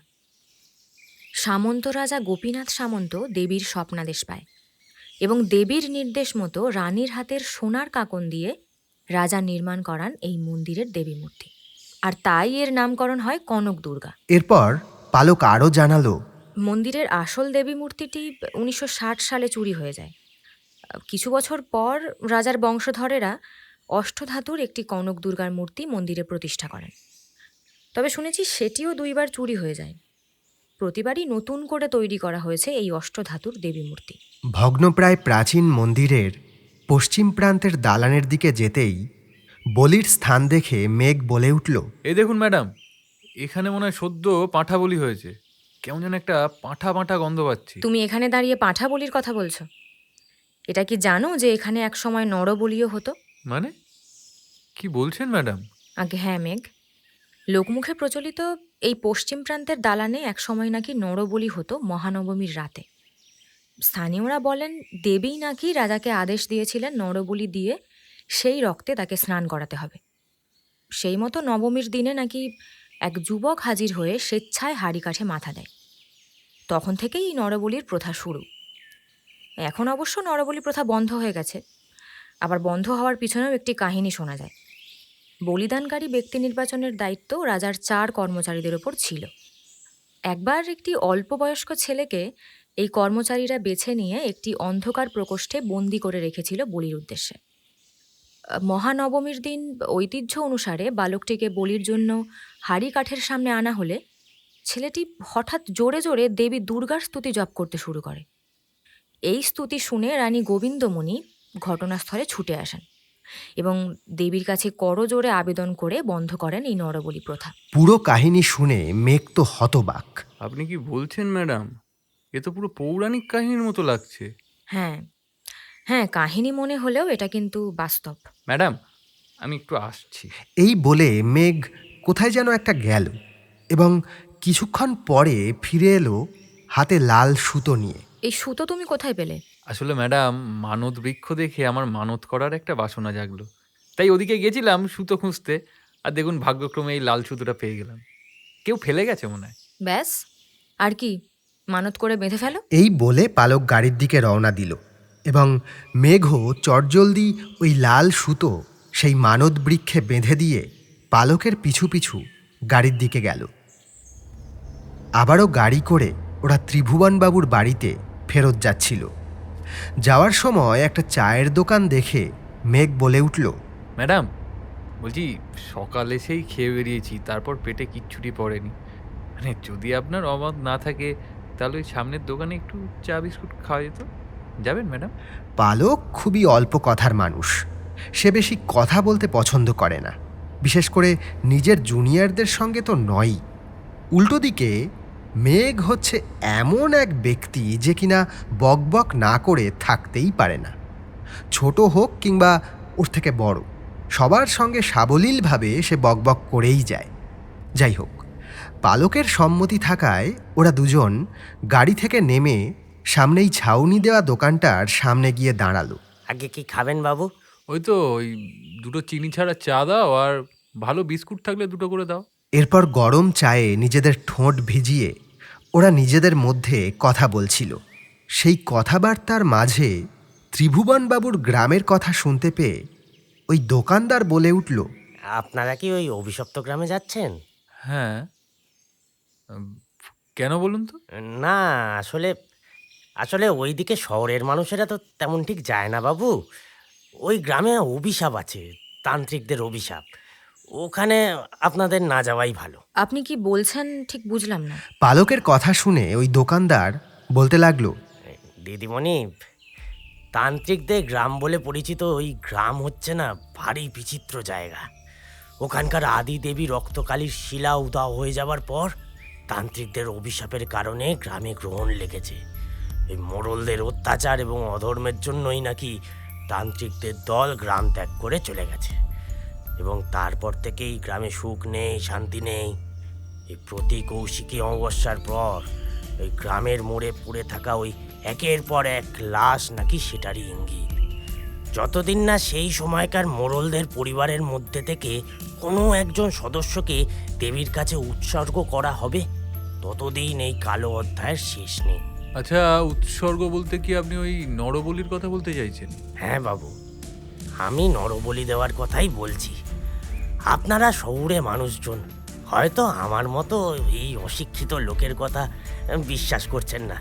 সামন্ত রাজা গোপীনাথ সামন্ত দেবীর স্বপ্নাদেশ পায় এবং দেবীর নির্দেশ মতো রানীর হাতের সোনার কাকন দিয়ে রাজা নির্মাণ করান এই মন্দিরের দেবী মূর্তি, আর তাই এর নামকরণ হয় কনক দুর্গা। এরপর পালক আরও জানালো, মন্দিরের আসল দেবী মূর্তিটি 1960 সালে চুরি হয়ে যায়। কিছু বছর পর রাজার বংশধরেরা অষ্টধাতুর একটি কনক দুর্গার মূর্তি মন্দিরে প্রতিষ্ঠা করেন। তবে শুনেছি সেটিও 2 বার চুরি হয়ে যায়। প্রতিবারই নতুন করে তৈরি করা হয়েছে এই অষ্টধাতুর দেবী মূর্তি। ভগ্নপ্রায় প্রাচীন মন্দিরের পশ্চিম প্রান্তের দালানের দিকে যেতেই বলির স্থান দেখে মেঘ বলে উঠল, এই দেখুন ম্যাডাম, এখানে মনে হয় সদ্য পাঁঠা বলি হয়েছে। কেমন যেন একটা পাঁঠা পাঁঠা গন্ধ পাচ্ছি। তুমি এখানে দাঁড়িয়ে পাঁঠা বলির কথা বলছো? এটা কি জানো যে এখানে এক সময় নরবলিও হতো? মানে কি বলছেন ম্যাডাম? আগে হ্যাঁ মেঘ, লোকমুখে প্রচলিত এই পশ্চিম প্রান্তের দালানে একসময় নাকি নরবলি হতো মহানবমীর রাতে। স্থানীয়রা বলেন দেবী নাকি রাজাকে আদেশ দিয়েছিলেন নরবলি দিয়ে সেই রক্তে তাকে স্নান করাতে হবে। সেই মতো নবমীর দিনে নাকি এক যুবক হাজির হয়ে স্বেচ্ছায় হাঁড়ি কাঠে মাথা দেয়। তখন থেকেই এই নরবলির প্রথা শুরু। এখন অবশ্য নরবলি প্রথা বন্ধ হয়ে গেছে। আবার বন্ধ হওয়ার পিছনেও একটি কাহিনী শোনা যায়। বলিদানকারী ব্যক্তি নির্বাচনের দায়িত্ব রাজার 4 কর্মচারীদের ওপর ছিল। একবার একটি অল্প বয়স্ক ছেলেকে এই কর্মচারীরা বেছে নিয়ে একটি অন্ধকার প্রকোষ্ঠে বন্দি করে রেখেছিল বলির উদ্দেশ্যে। মহানবমীর দিন ঐতিহ্য অনুসারে বালকটিকে বলির জন্য হাঁড়ি কাঠের সামনে আনা হলে ছেলেটি হঠাৎ জোরে জোরে দেবী দুর্গার স্তুতি জপ করতে শুরু করে। এই স্তুতি শুনে রানী গোবিন্দমণি ঘটনাস্থলে ছুটে আসেন এবং দেবীর কাছে করজোড়ে আবেদন করে বন্ধ করেন এই নরবলি প্রথা। পুরো কাহিনী শুনে মেঘ তো হতবাক। আপনি কি বলছেন ম্যাডাম? এ তো পুরো পৌরাণিক কাহিনীর মতো লাগছে। হ্যাঁ হ্যাঁ, কাহিনী মনে হলেও এটা কিন্তু বাস্তব। ম্যাডাম, আমি একটু আসছি। এই বলে মেঘ কোথায় যেন একটা গেল এবং কিছুক্ষণ পরে ফিরে এলো হাতে লাল সুতো নিয়ে। এই সুতো তুমি কোথায় পেলে? আসলে ম্যাডাম, মানত বৃক্ষ দেখে আমার মানত করার একটা বাসনা জাগলো, তাই ওদিকে গেছিলাম সুতো খুঁজতে, আর দেখুন ভাগ্যক্রমে এই লাল সুতোটা পেয়ে গেলাম। কেউ ফেলে গেছে মনে হয়। ব্যাস, আর কি, মানত করে বেঁধে ফেলো। এই বলে পালক গাড়ির দিকে রওনা দিল এবং মেঘও চটজলদি ওই লাল সুতো সেই মানদ বৃক্ষে বেঁধে দিয়ে পালকের পিছু পিছু গাড়ির দিকে গেল। আবারও গাড়ি করে ওরা ত্রিভুবনবাবুর বাড়িতে ফেরত যাচ্ছিল। যাওয়ার সময় একটা চায়ের দোকান দেখে মেঘ বলে উঠল, ম্যাডাম, বলছি সকালে সেই খেয়ে বেরিয়েছি, তারপর পেটে কিচ্ছুটি পড়েনি। মানে যদি আপনার অমত না থাকে তাহলে ওই সামনের দোকানে একটু চা বিস্কুট খাওয়া যেত। যাবেন ম্যাডাম? পালক খুবই অল্প কথার মানুষ। সে বেশি কথা বলতে পছন্দ করে না, বিশেষ করে নিজের জুনিয়রদের সঙ্গে তো নয়ই। উল্টো দিকে মেঘ হচ্ছে এমন এক ব্যক্তি যে কিনা বকবক না করে থাকতেই পারে না। ছোট হোক কিংবা ওর থেকে বড়, সবার সঙ্গে সাবলীলভাবে সে বকবক করেই যায়। যাই হোক, পালকের সম্মতি থাকায় ওরা দুজন গাড়ি থেকে নেমে সামনেই ছাউনি দেওয়া দোকানটার সামনে গিয়ে দাঁড়ালো। আগে কি খাবেন বাবু? ওই তো ওই 2 চিনি ছাড়া চা দাও, আর ভালো বিস্কুট থাকলে 2 করে দাও। এরপর গরম চায়ে নিজেদের ঠোঁট ভিজিয়ে ওরা নিজেদের মধ্যে কথা বলছিল। সেই কথাবার্তার মাঝে ত্রিভুবনবাবুর গ্রামের কথা শুনতে পেয়ে ওই দোকানদার বলে উঠল, আপনারা কি ওই অভিশপ্ত গ্রামে যাচ্ছেন? হ্যাঁ। উম, কেন বলুন তো? না, আসলে আসলে ওইদিকে শহরের মানুষেরা তো তেমন ঠিক যায় না বাবু। ওই গ্রামে অভিশাপ আছে, তান্ত্রিকদের অভিশাপ। ওখানে আপনাদের না যাওয়াই ভালো। আপনি কি বলছেন ঠিক বুঝলাম না। পালকের কথা শুনে ওই দোকানদার বলতে লাগলো, দিদিমণি, তান্ত্রিকদের গ্রাম বলে পরিচিত ওই গ্রাম হচ্ছে না ভারী বিচিত্র জায়গা। ওখানকার আদি দেবী রক্তকালীর শিলা উদাও হয়ে যাওয়ার পর তান্ত্রিকদের অভিশাপের কারণে গ্রামে গ্রহণ লেগেছে। এই মোড়লদের অত্যাচার এবং অধর্মের জন্যই নাকি তান্ত্রিকদের দল গ্রাম ত্যাগ করে চলে গেছে, এবং তারপর থেকেই গ্রামে সুখ নেই, শান্তি নেই। এই প্রতি কৌশিকী অমাবস্যার পর ওই গ্রামের মোড়ে পড়ে থাকা ওই একের পর এক লাশ নাকি সেটারই ইঙ্গিত। যতদিন না সেই সময়কার মোড়লদের পরিবারের মধ্যে থেকে কোনো একজন সদস্যকে দেবীর কাছে উৎসর্গ করা হবে, ততদিন এই কালো অধ্যায়ের শেষ নেই। আচ্ছা, উৎসর্গ বলতে কি আপনি ওই নরবলির কথা বলতে চাইছেন? হ্যাঁ বাবু, আমি নরবলি দেওয়ার কথাই বলছি। আপনারা শহুরে মানুষজন হয়তো আমার মতো এই অশিক্ষিত লোকের কথা বিশ্বাস করছেন না,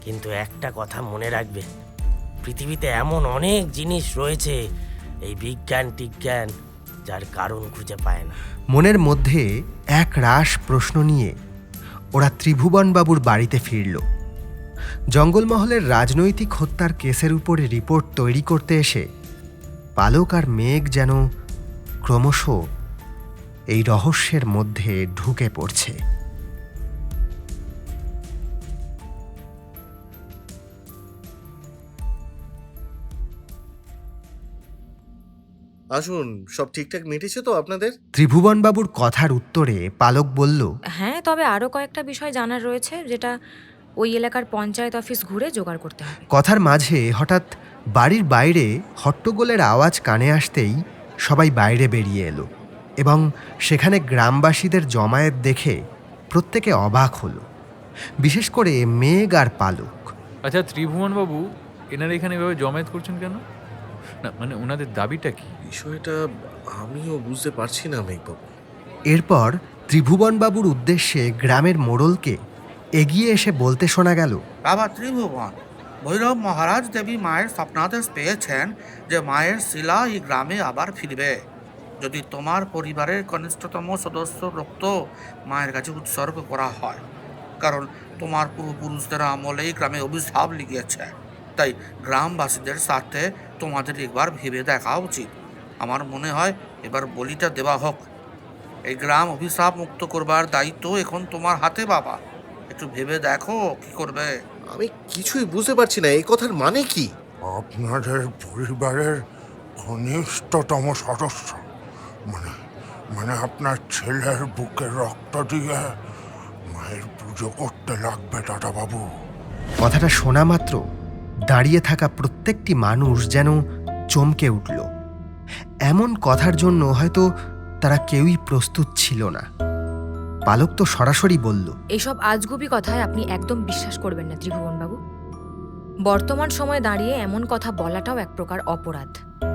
কিন্তু একটা কথা মনে রাখবেন, পৃথিবীতে এমন অনেক জিনিস রয়েছে এই বিজ্ঞান টিজ্ঞান যার কারণ খুঁজে পায় না। মনের মধ্যে এক রাশ প্রশ্ন নিয়ে ওরা ত্রিভুবনবাবুর বাড়িতে ফিরল। জঙ্গলমহলের রাজনৈতিক হত্যার কেসের উপরে রিপোর্ট তৈরি করতে এসে পালক আর মেঘ যেন ক্রমশ এই রহস্যের মধ্যে ঢুকে পড়ছে। আসুন, সব ঠিকঠাক মিটেছে তো আপনাদের? ত্রিভুবনবাবুর কথার উত্তরে পালক বলল, হ্যাঁ, তবে আরও কয়েকটা বিষয় জানার রয়েছে, যেটা ওই এলাকার পঞ্চায়েত অফিস ঘুরে জোগাড় করতে হবে। কথার মাঝে হঠাৎ বাড়ির বাইরে হট্টগোলের আওয়াজ কানে আসতেই সবাই বাইরে বেরিয়ে এলো এবং সেখানে গ্রামবাসীদের জমায়েত দেখে প্রত্যেকে অবাক হলো, বিশেষ করে মেঘ আর পালক। আচ্ছা ত্রিভুবনবাবু, এনারা এখানে এভাবে জমায়েত করছেন কেন? না মানে ওনাদের দাবিটা কি? বিষয়টা আমিও বুঝতে পারছি না মেঘবাবু। এরপর ত্রিভুবনবাবুর উদ্দেশ্যে গ্রামের মোড়লকে এগিয়ে এসে বলতে শোনা গেল, বাবা ত্রিভুবন, ভৈরব মহারাজ দেবী মায়ের স্বপ্নাদেশ পেয়েছেন যে মায়ের শিলা এই গ্রামে আবার ফিরবে যদি তোমার পরিবারের কনিষ্ঠতম সদস্য রক্ত মায়ের কাছে উৎসর্গ করা হয়। কারণ তোমার পূর্বপুরুষদের আমলে এই গ্রামে অভিশাপ লিগিয়েছে, তাই গ্রামবাসীদের স্বার্থে তোমাদের একবার ভেবে দেখা উচিত। আমার মনে হয় এবার বলিটা দেওয়া হোক। এই গ্রাম অভিশাপ মুক্ত করবার দায়িত্ব এখন তোমার হাতে বাবা। একটু ভেবে দেখো কি করবে। আমি কিছুই বুঝতে পারছি না, এই কথার মানে কি? আপনাদের পরিবারের ঘনিষ্ঠতম সদস্য মানে মানে আপনার ছেলের বুকে রক্ত দিয়ে মায়ের পুজো করতে লাগবে দাদাবাবু। কথাটা শোনা মাত্র দাঁড়িয়ে থাকা প্রত্যেকটি মানুষ যেন চমকে উঠল। এমন কথার জন্য হয়তো তারা কেউই প্রস্তুত ছিল না। পালক তো সরাসরি বলল, এইসব আজগুবি কথায় আপনি একদম বিশ্বাস করবেন না ত্রিভুবনবাবু। বর্তমান সময়ে দাঁড়িয়ে এমন কথা বলাটাও এক প্রকার অপরাধ।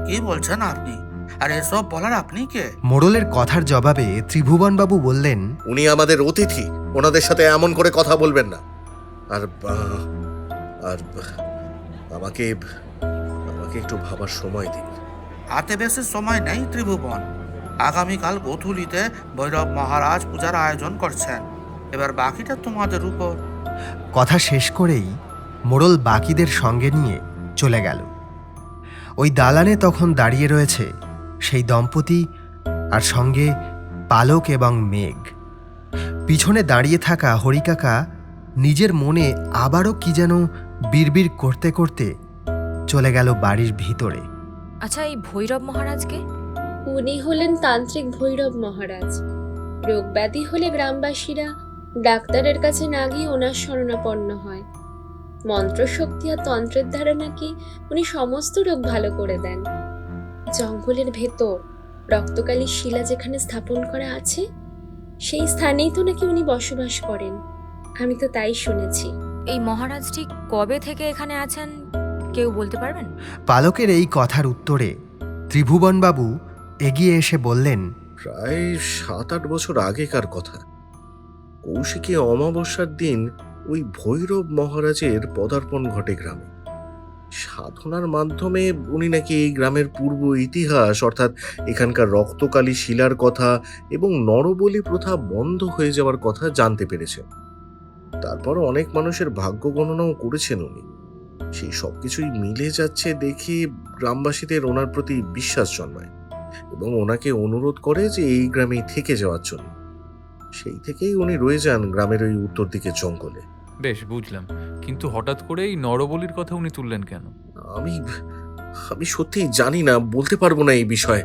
কি বলছেন আপনি? আর এসব বলার আপনি কে? মোড়লের কথার জবাবে ত্রিভুবনবাবু বললেন, উনি আমাদের অতিথি, ওনাদের সাথে এমন করে কথা বলবেন না। আর আর আমাকে আমাকে একটু ভাবার সময় দিন। হাতে বেশি সময় নেই ত্রিভুবন। আগামীকাল গোধূলিতে ভৈরব মহারাজ পূজার আয়োজন করছেন, এবার বাকিটা তোমাদের উপর। কথা শেষ করেই মোড়ল বাকিদের সঙ্গে নিয়ে চলে গেল। ওই দালানে তখন দাঁড়িয়ে রয়েছে সেই দম্পতি আর সঙ্গে পালক এবং মেঘ। পিছনে দাঁড়িয়ে থাকা হরিকাকা নিজের মনে আবারও কি যেন বিড়বিড় করতে করতে চলে গেল বাড়ির ভিতরে। আচ্ছা, এই ভৈরব মহারাজকে? উনি হলেন তান্ত্রিক ভৈরব মহারাজ। রোগব্যাধি হলে গ্রামবাসীরা ডাক্তারের কাছে না গিয়ে ওনার শরণাপন্ন হয়। মন্ত্রশক্তি আর তন্ত্রের দ্বারা নাকি উনি সমস্ত রোগ ভালো করে দেন। জঙ্গলের ভেতর রক্তকালী শিলা যেখানে স্থাপন করা আছে, সেই স্থানেই তো নাকি উনি বসবাস করেন। আমি তো তাই শুনেছি। এই মহারাজ ঠিক কবে থেকে এখানে আছেন কেউ বলতে পারবেন? পালকের এই কথার উত্তরে ত্রিভুবনবাবু এগিয়ে এসে বললেন, প্রায় 7-8 বছর আগেকার কথা। কৌশিকী অমাবস্যার দিন ওই ভৈরব মহারাজের পদার্পণ ঘটে গ্রামে। সাধনার মাধ্যমে উনি নাকি এই গ্রামের পূর্ব ইতিহাস, অর্থাৎ এখানকার রক্তকালী শিলার কথা এবং নরবলি প্রথা বন্ধ হয়ে যাওয়ার কথা জানতে পেরেছেন। তারপর অনেক মানুষের ভাগ্য গণনাও করেছেন উনি। সেই সবকিছুই মিলে যাচ্ছে দেখে গ্রামবাসীদের ওনার প্রতি বিশ্বাস জন্মায় এবং ওনাকে অনুরোধ করে যে এই গ্রামেই থেকে যাওয়ার জন্য। সেই থেকেই উনি রয়ে যান গ্রামের ওই উত্তর দিকে জঙ্গলে। বেশ, বুঝলাম, কিন্তু হঠাৎ করে এই নরবলির কথা উনি তুললেন কেন? আমি সত্যিই জানি না, বলতে পারবো না এই বিষয়ে।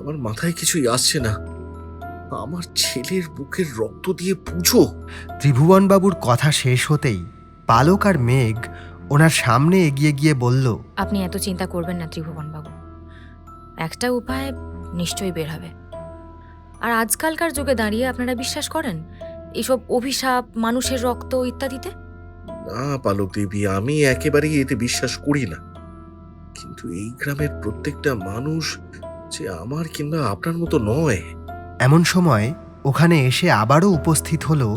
আমার মাথায় কিছুই আসছে না। আমার ছেলের বুকের রক্ত দিয়ে পুজো। ত্রিভুবনবাবুর কথা শেষ হতেই পালক আর মেঘ ওনার সামনে এগিয়ে গিয়ে বলল, আপনি এত চিন্তা করবেন না ত্রিভুবনবাবু, একটা উপায় নিশ্চয়ই বের হবে। আর আজকালকার যুগে দাঁড়িয়ে আপনারা বিশ্বাস করেন এইসব অভিশাপ, মানুষের রক্ত ইত্যাদিতে? না পালক দেবী, আমি একেবারেই এতে বিশ্বাস করি না। কিন্তু এই গ্রামের প্রত্যেকটা মানুষ যে আমার কিংবা আপনার মতো নয়। এমন সময় ওখানে এসে আবারও উপস্থিত হলো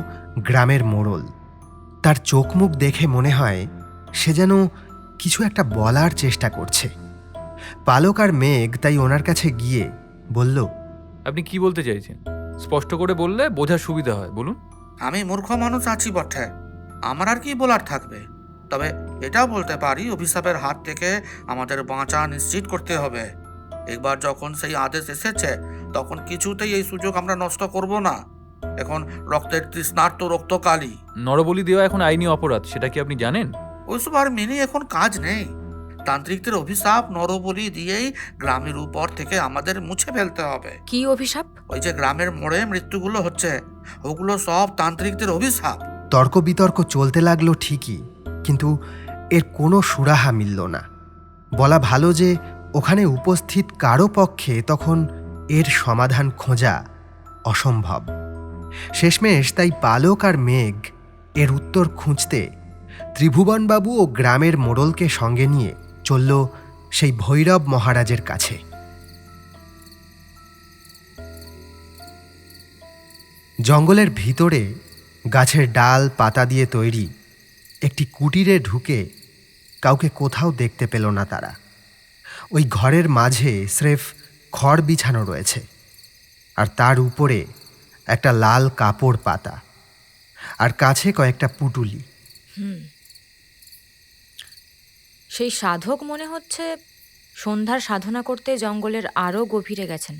গ্রামের মোড়ল। তার চোখ মুখ দেখে মনে হয় সে যেন কিছু একটা বলার চেষ্টা করছে। পালক আর মেঘ তাই ওনার কাছে গিয়ে বলল, আপনি কি বলতে চাইছেন? স্পষ্ট করে বললে বোঝার সুবিধা হয়, বলুন। আমি মূর্খ মানুষ আছি বটে, আমার আর কি বলার থাকবে। তবে এটাও বলতে পারি, অভিশাপের হাত থেকে আমাদের বাঁচা নিশ্চিত করতে হবে। একবার যখন সেই আদেশ এসেছে তখন কিছুতেই এই সুযোগ আমরা নষ্ট করব না। এখন রক্তের তৃষ্ণার্ত রক্তকালী। নরবলি দেওয়া এখন আইনি অপরাধ, সেটা কি আপনি জানেন? ওইসব আর মেনে এখন কাজ নেই। তান্ত্রিকদের অভিশাপ নরবলি দিয়েই গ্রামের উপর থেকে আমাদের মুছে ফেলতে হবে। কি অভিশাপ? ওই যে গ্রামের মোড়ে মৃত্যুগুলো হচ্ছে, ওগুলো সব তান্ত্রিকদের অভিশাপ। তর্ক বিতর্ক চলতে লাগলো ঠিকই, কিন্তু এর কোনো সুরাহা মিলল না। বলা ভালো যে ওখানে উপস্থিত কারো পক্ষে তখন এর সমাধান খোঁজা অসম্ভব। শেষমেশ তাই পালক আর মেঘ এর উত্তর খুঁজতে ত্রিভুবনবাবু ও গ্রামের মোড়লকে সঙ্গে নিয়ে চলল সেই ভৈরব মহারাজের কাছে। জঙ্গলের ভিতরে গাছের ডাল পাতা দিয়ে তৈরি একটি কুটিরে ঢুকে কাউকে কোথাও দেখতে পেল না তারা। ওই ঘরের মাঝে স্রেফ খড় বিছানো রয়েছে, আর তার উপরে একটা লাল কাপড় পাতা, আর কাছে কয়েকটা পুটুলি। সেই সাধক মনে হচ্ছে সন্ধ্যার সাধনা করতে জঙ্গলের আরও গভীরে গেছেন।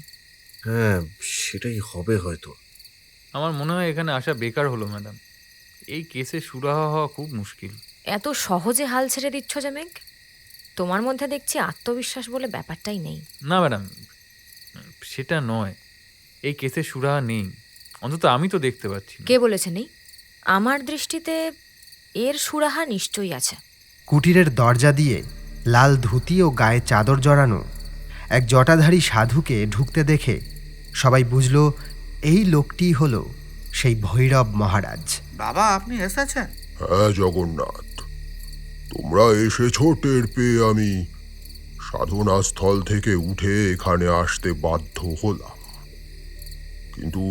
হ্যাঁ, সেটাই হবে হয়তো। আমার মনে হয় এখানে আসা বেকার হলো ম্যাডাম। এই কেসে সুরাহা হওয়া খুব মুশকিল। এত সহজে হাল ছেড়ে দিচ্ছ যে মেঘ? তোমার মধ্যে দেখছি আত্মবিশ্বাস বলে ব্যাপারটাই নেই। না ম্যাডাম, সেটা নয়। এই কেসে সুরাহা নেই, অন্তত আমি তো দেখতে পাচ্ছি না। কে বলেছে নেই? আমার দৃষ্টিতে এর সুরাহা নিশ্চয়ই আছে। কুটিরের দরজা দিয়ে লাল ধুতি ও গায়ে চাদর জড়ানো এক জটাধারী সাধুকে ঢুকতে দেখে সবাই বুঝল এই লোকটি হল সেই ভৈরব মহারাজ। বাবা, আপনি এসেছেন? হ্যাঁ জগন্নাথ, তোমরা এসেছো টের পেয়ে আমি সাধনাস্থল থেকে উঠে এখানে আসতে বাধ্য হলাম, কিন্তু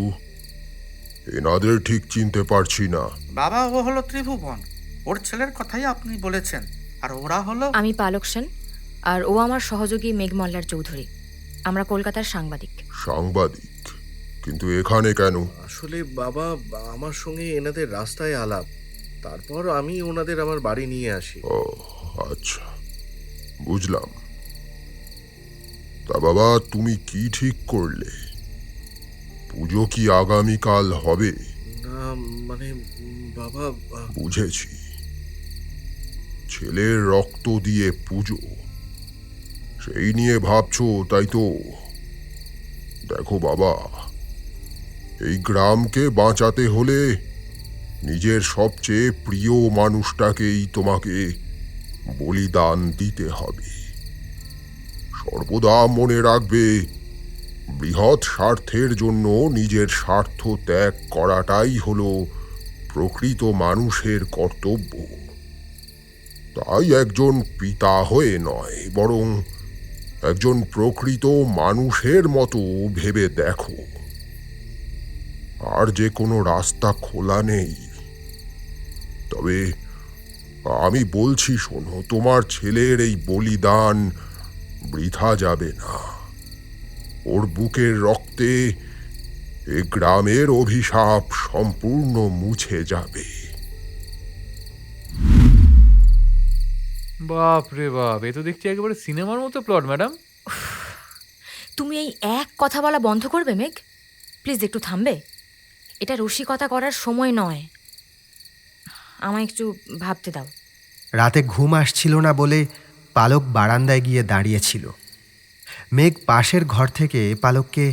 এনাদের ঠিক চিনতে পারছি না। বাবা, ও হলো ত্রিভুবন, ওর ছেলের কথাই আপনি বলেছেন। আর ওরা হলো? আমি পালক সেন, আর ও আমার সহযোগী মেঘমল্লার চৌধুরী। আমরা কলকাতার সাংবাদিক। সাংবাদিক? কিন্তু এখানে কেন? আসলে বাবা, আমার সঙ্গে এনাদের রাস্তায় আলাপ, তারপর আমি ওনাদের আমার বাড়ি নিয়ে আসি। ও আচ্ছা, বুঝলাম। তা বাবা, তুমি কি ঠিক করলে? পুজো কি আগামীকাল হবে? না মানে বাবা, বুঝেছি, ছেলের রক্ত দিয়ে পুজো, সেই নিয়ে ভাবছো তাই তো? দেখো বাবা, এই গ্রামকে বাঁচাতে হলে নিজের সবচেয়ে প্রিয় মানুষটাকেই তোমাকে বলিদান দিতে হবে। সর্বদা মনে রাখবে, বৃহৎ স্বার্থের জন্য নিজের স্বার্থ ত্যাগ করাটাই হলো প্রকৃত মানুষের কর্তব্য। তাই একজন পিতা হয়ে নয়, বরং একজন প্রকৃত মানুষের মতো ভেবে দেখো। আর যে কোনো রাস্তা খোলা নেই, তবে আমি বলছি শোনো, তোমার ছেলের এই বলিদান বৃথা যাবে না। ওর বুকের রক্তে এ গ্রামের অভিশাপ সম্পূর্ণ মুছে যাবে। বাপ রে বাপ, এ তো দেখছি একেবারে সিনেমার মতো প্লট ম্যাডাম। তুমি এই এক কথা বলা বন্ধ করবে মেঘ? প্লিজ একটু থামবে? এটা রসিকতা করার সময় নয়, আমায় একটু ভাবতে দাও। রাতে ঘুম আসছিল না বলে পালক বারান্দায় গিয়ে দাঁড়িয়েছিল। মেঘ পাশের ঘর থেকে পালককে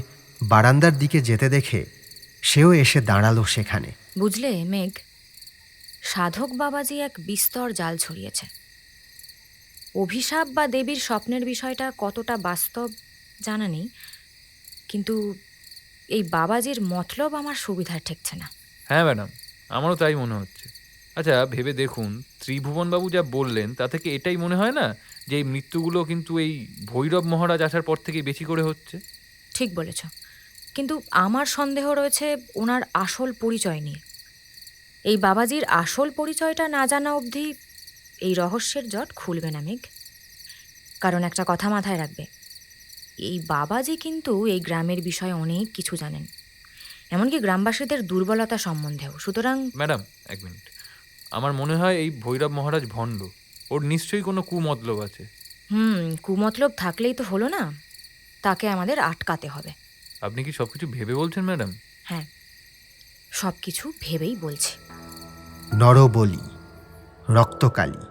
বারান্দার দিকে যেতে দেখে সেও এসে দাঁড়ালো সেখানে। বুঝলে মেঘ, সাধক বাবাজি এক বিস্তর জাল ছড়িয়েছে। অভিশাপ বা দেবীর স্বপ্নের বিষয়টা কতটা বাস্তব জানা নেই, কিন্তু এই বাবাজির মতলব আমার সুবিধার ঠেকছে না। হ্যাঁ ম্যাডাম, আমারও তাই মনে হচ্ছে। আচ্ছা ভেবে দেখুন, ত্রিভুবনবাবু যা বললেন তা থেকে এটাই মনে হয় না যে এই মৃত্যুগুলো কিন্তু এই ভৈরব মহারাজ আসার পর থেকে বেশি করে হচ্ছে? ঠিক বলেছ, কিন্তু আমার সন্দেহ রয়েছে ওনার আসল পরিচয় নিয়ে। এই বাবাজির আসল পরিচয়টা না জানা অবধি এই রহস্যের জট খুলবে না মেঘ। কারণ একটা কথা মাথায় রাখবে, এই বাবাজি কিন্তু এই গ্রামের বিষয়ে অনেক কিছু জানেন, এমনকি গ্রামবাসীদের দুর্বলতা সম্বন্ধেও। সুতরাং ম্যাডাম এক মিনিট, আমার মনে হয় এই ভৈরব মহারাজ ভণ্ড। ওর নিশ্চয়ই কোনো কুমতলব আছে। কুমতলব থাকলেই তো হলো না, তাকে আমাদের আটকাতে হবে। আপনি কি সব কিছু ভেবে বলছেন ম্যাডাম? হ্যাঁ, সব কিছু ভেবেই বলছি। নরবলি, রক্তকালী,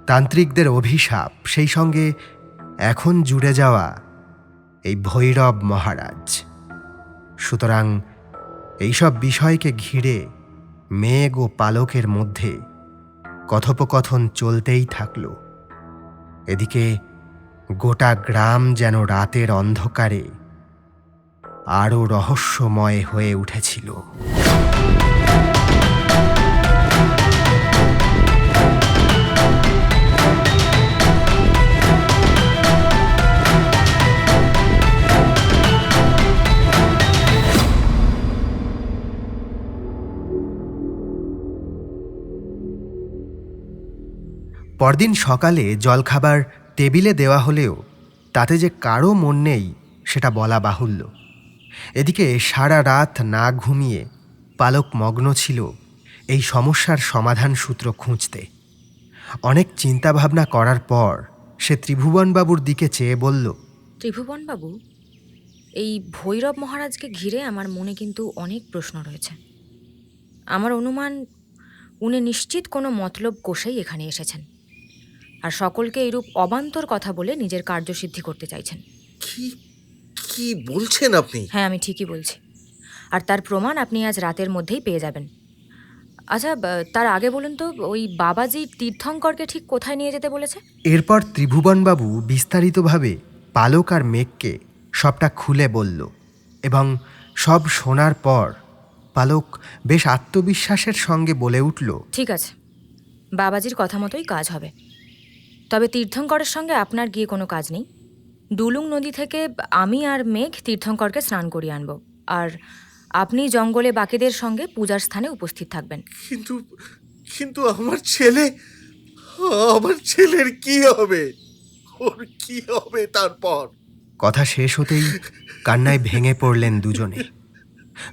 তান্ত্রিকদের অভিশাপ, সেই সঙ্গে এখন জুড়ে যাওয়া এই ভৈরব মহারাজ। সুতরাং এইসব বিষয়কে ঘিরে মেঘ ও পালকের মধ্যে কথোপকথন চলতেই থাকল। এদিকে গোটা গ্রাম যেন রাতের অন্ধকারে আরও রহস্যময় হয়ে উঠেছিল। পরদিন সকালে জলখাবার টেবিলে দেওয়া হলেও তাতে যে কারও মন নেই সেটা বলা বাহুল্য। এদিকে সারা রাত না ঘুমিয়ে পালক মগ্ন ছিল এই সমস্যার সমাধান সূত্র খুঁজতে। অনেক চিন্তাভাবনা করার পর সে ত্রিভুবনবাবুর দিকে চেয়ে বলল, ত্রিভুবনবাবু, এই ভৈরব মহারাজকে ঘিরে আমার মনে কিন্তু অনেক প্রশ্ন রয়েছে। আমার অনুমান উনি নিশ্চিত কোনো মতলব কষেই এখানে এসেছেন, আর সকলকে এরূপ অবান্তর কথা বলে নিজের কার্যসিদ্ধি করতে চাইছেন। কি কি বলছেন আপনি? হ্যাঁ, আমি ঠিকই বলছি, আর তার প্রমাণ আপনি আজ রাতের মধ্যেই পেয়ে যাবেন। আচ্ছা, তার আগে বলুন তো, ওই বাবাজি তীর্থঙ্করকে ঠিক কোথায় নিয়ে যেতে বলেছে? এরপর ত্রিভুবনবাবু বিস্তারিতভাবে পালক আর মেঘকে সবটা খুলে বলল, এবং সব শোনার পর পালক বেশ আত্মবিশ্বাসের সঙ্গে বলে উঠল, ঠিক আছে, বাবাজির কথা মতোই কাজ হবে। তবে তীর্থঙ্করের সঙ্গে আপনার গিয়ে কোনো কাজ নেই। ডুলুং নদী থেকে আমি আর মেঘ তীর্থঙ্করকে স্নান করিয়ে আনব, আর আপনি জঙ্গলে বাকিদের সঙ্গে পূজার স্থানে উপস্থিত থাকবেন। কিন্তু কিন্তু আমার ছেলের কি হবে? ওর কি হবে তারপর? কথা শেষ হতেই কান্নায় ভেঙে পড়লেন দুজনে।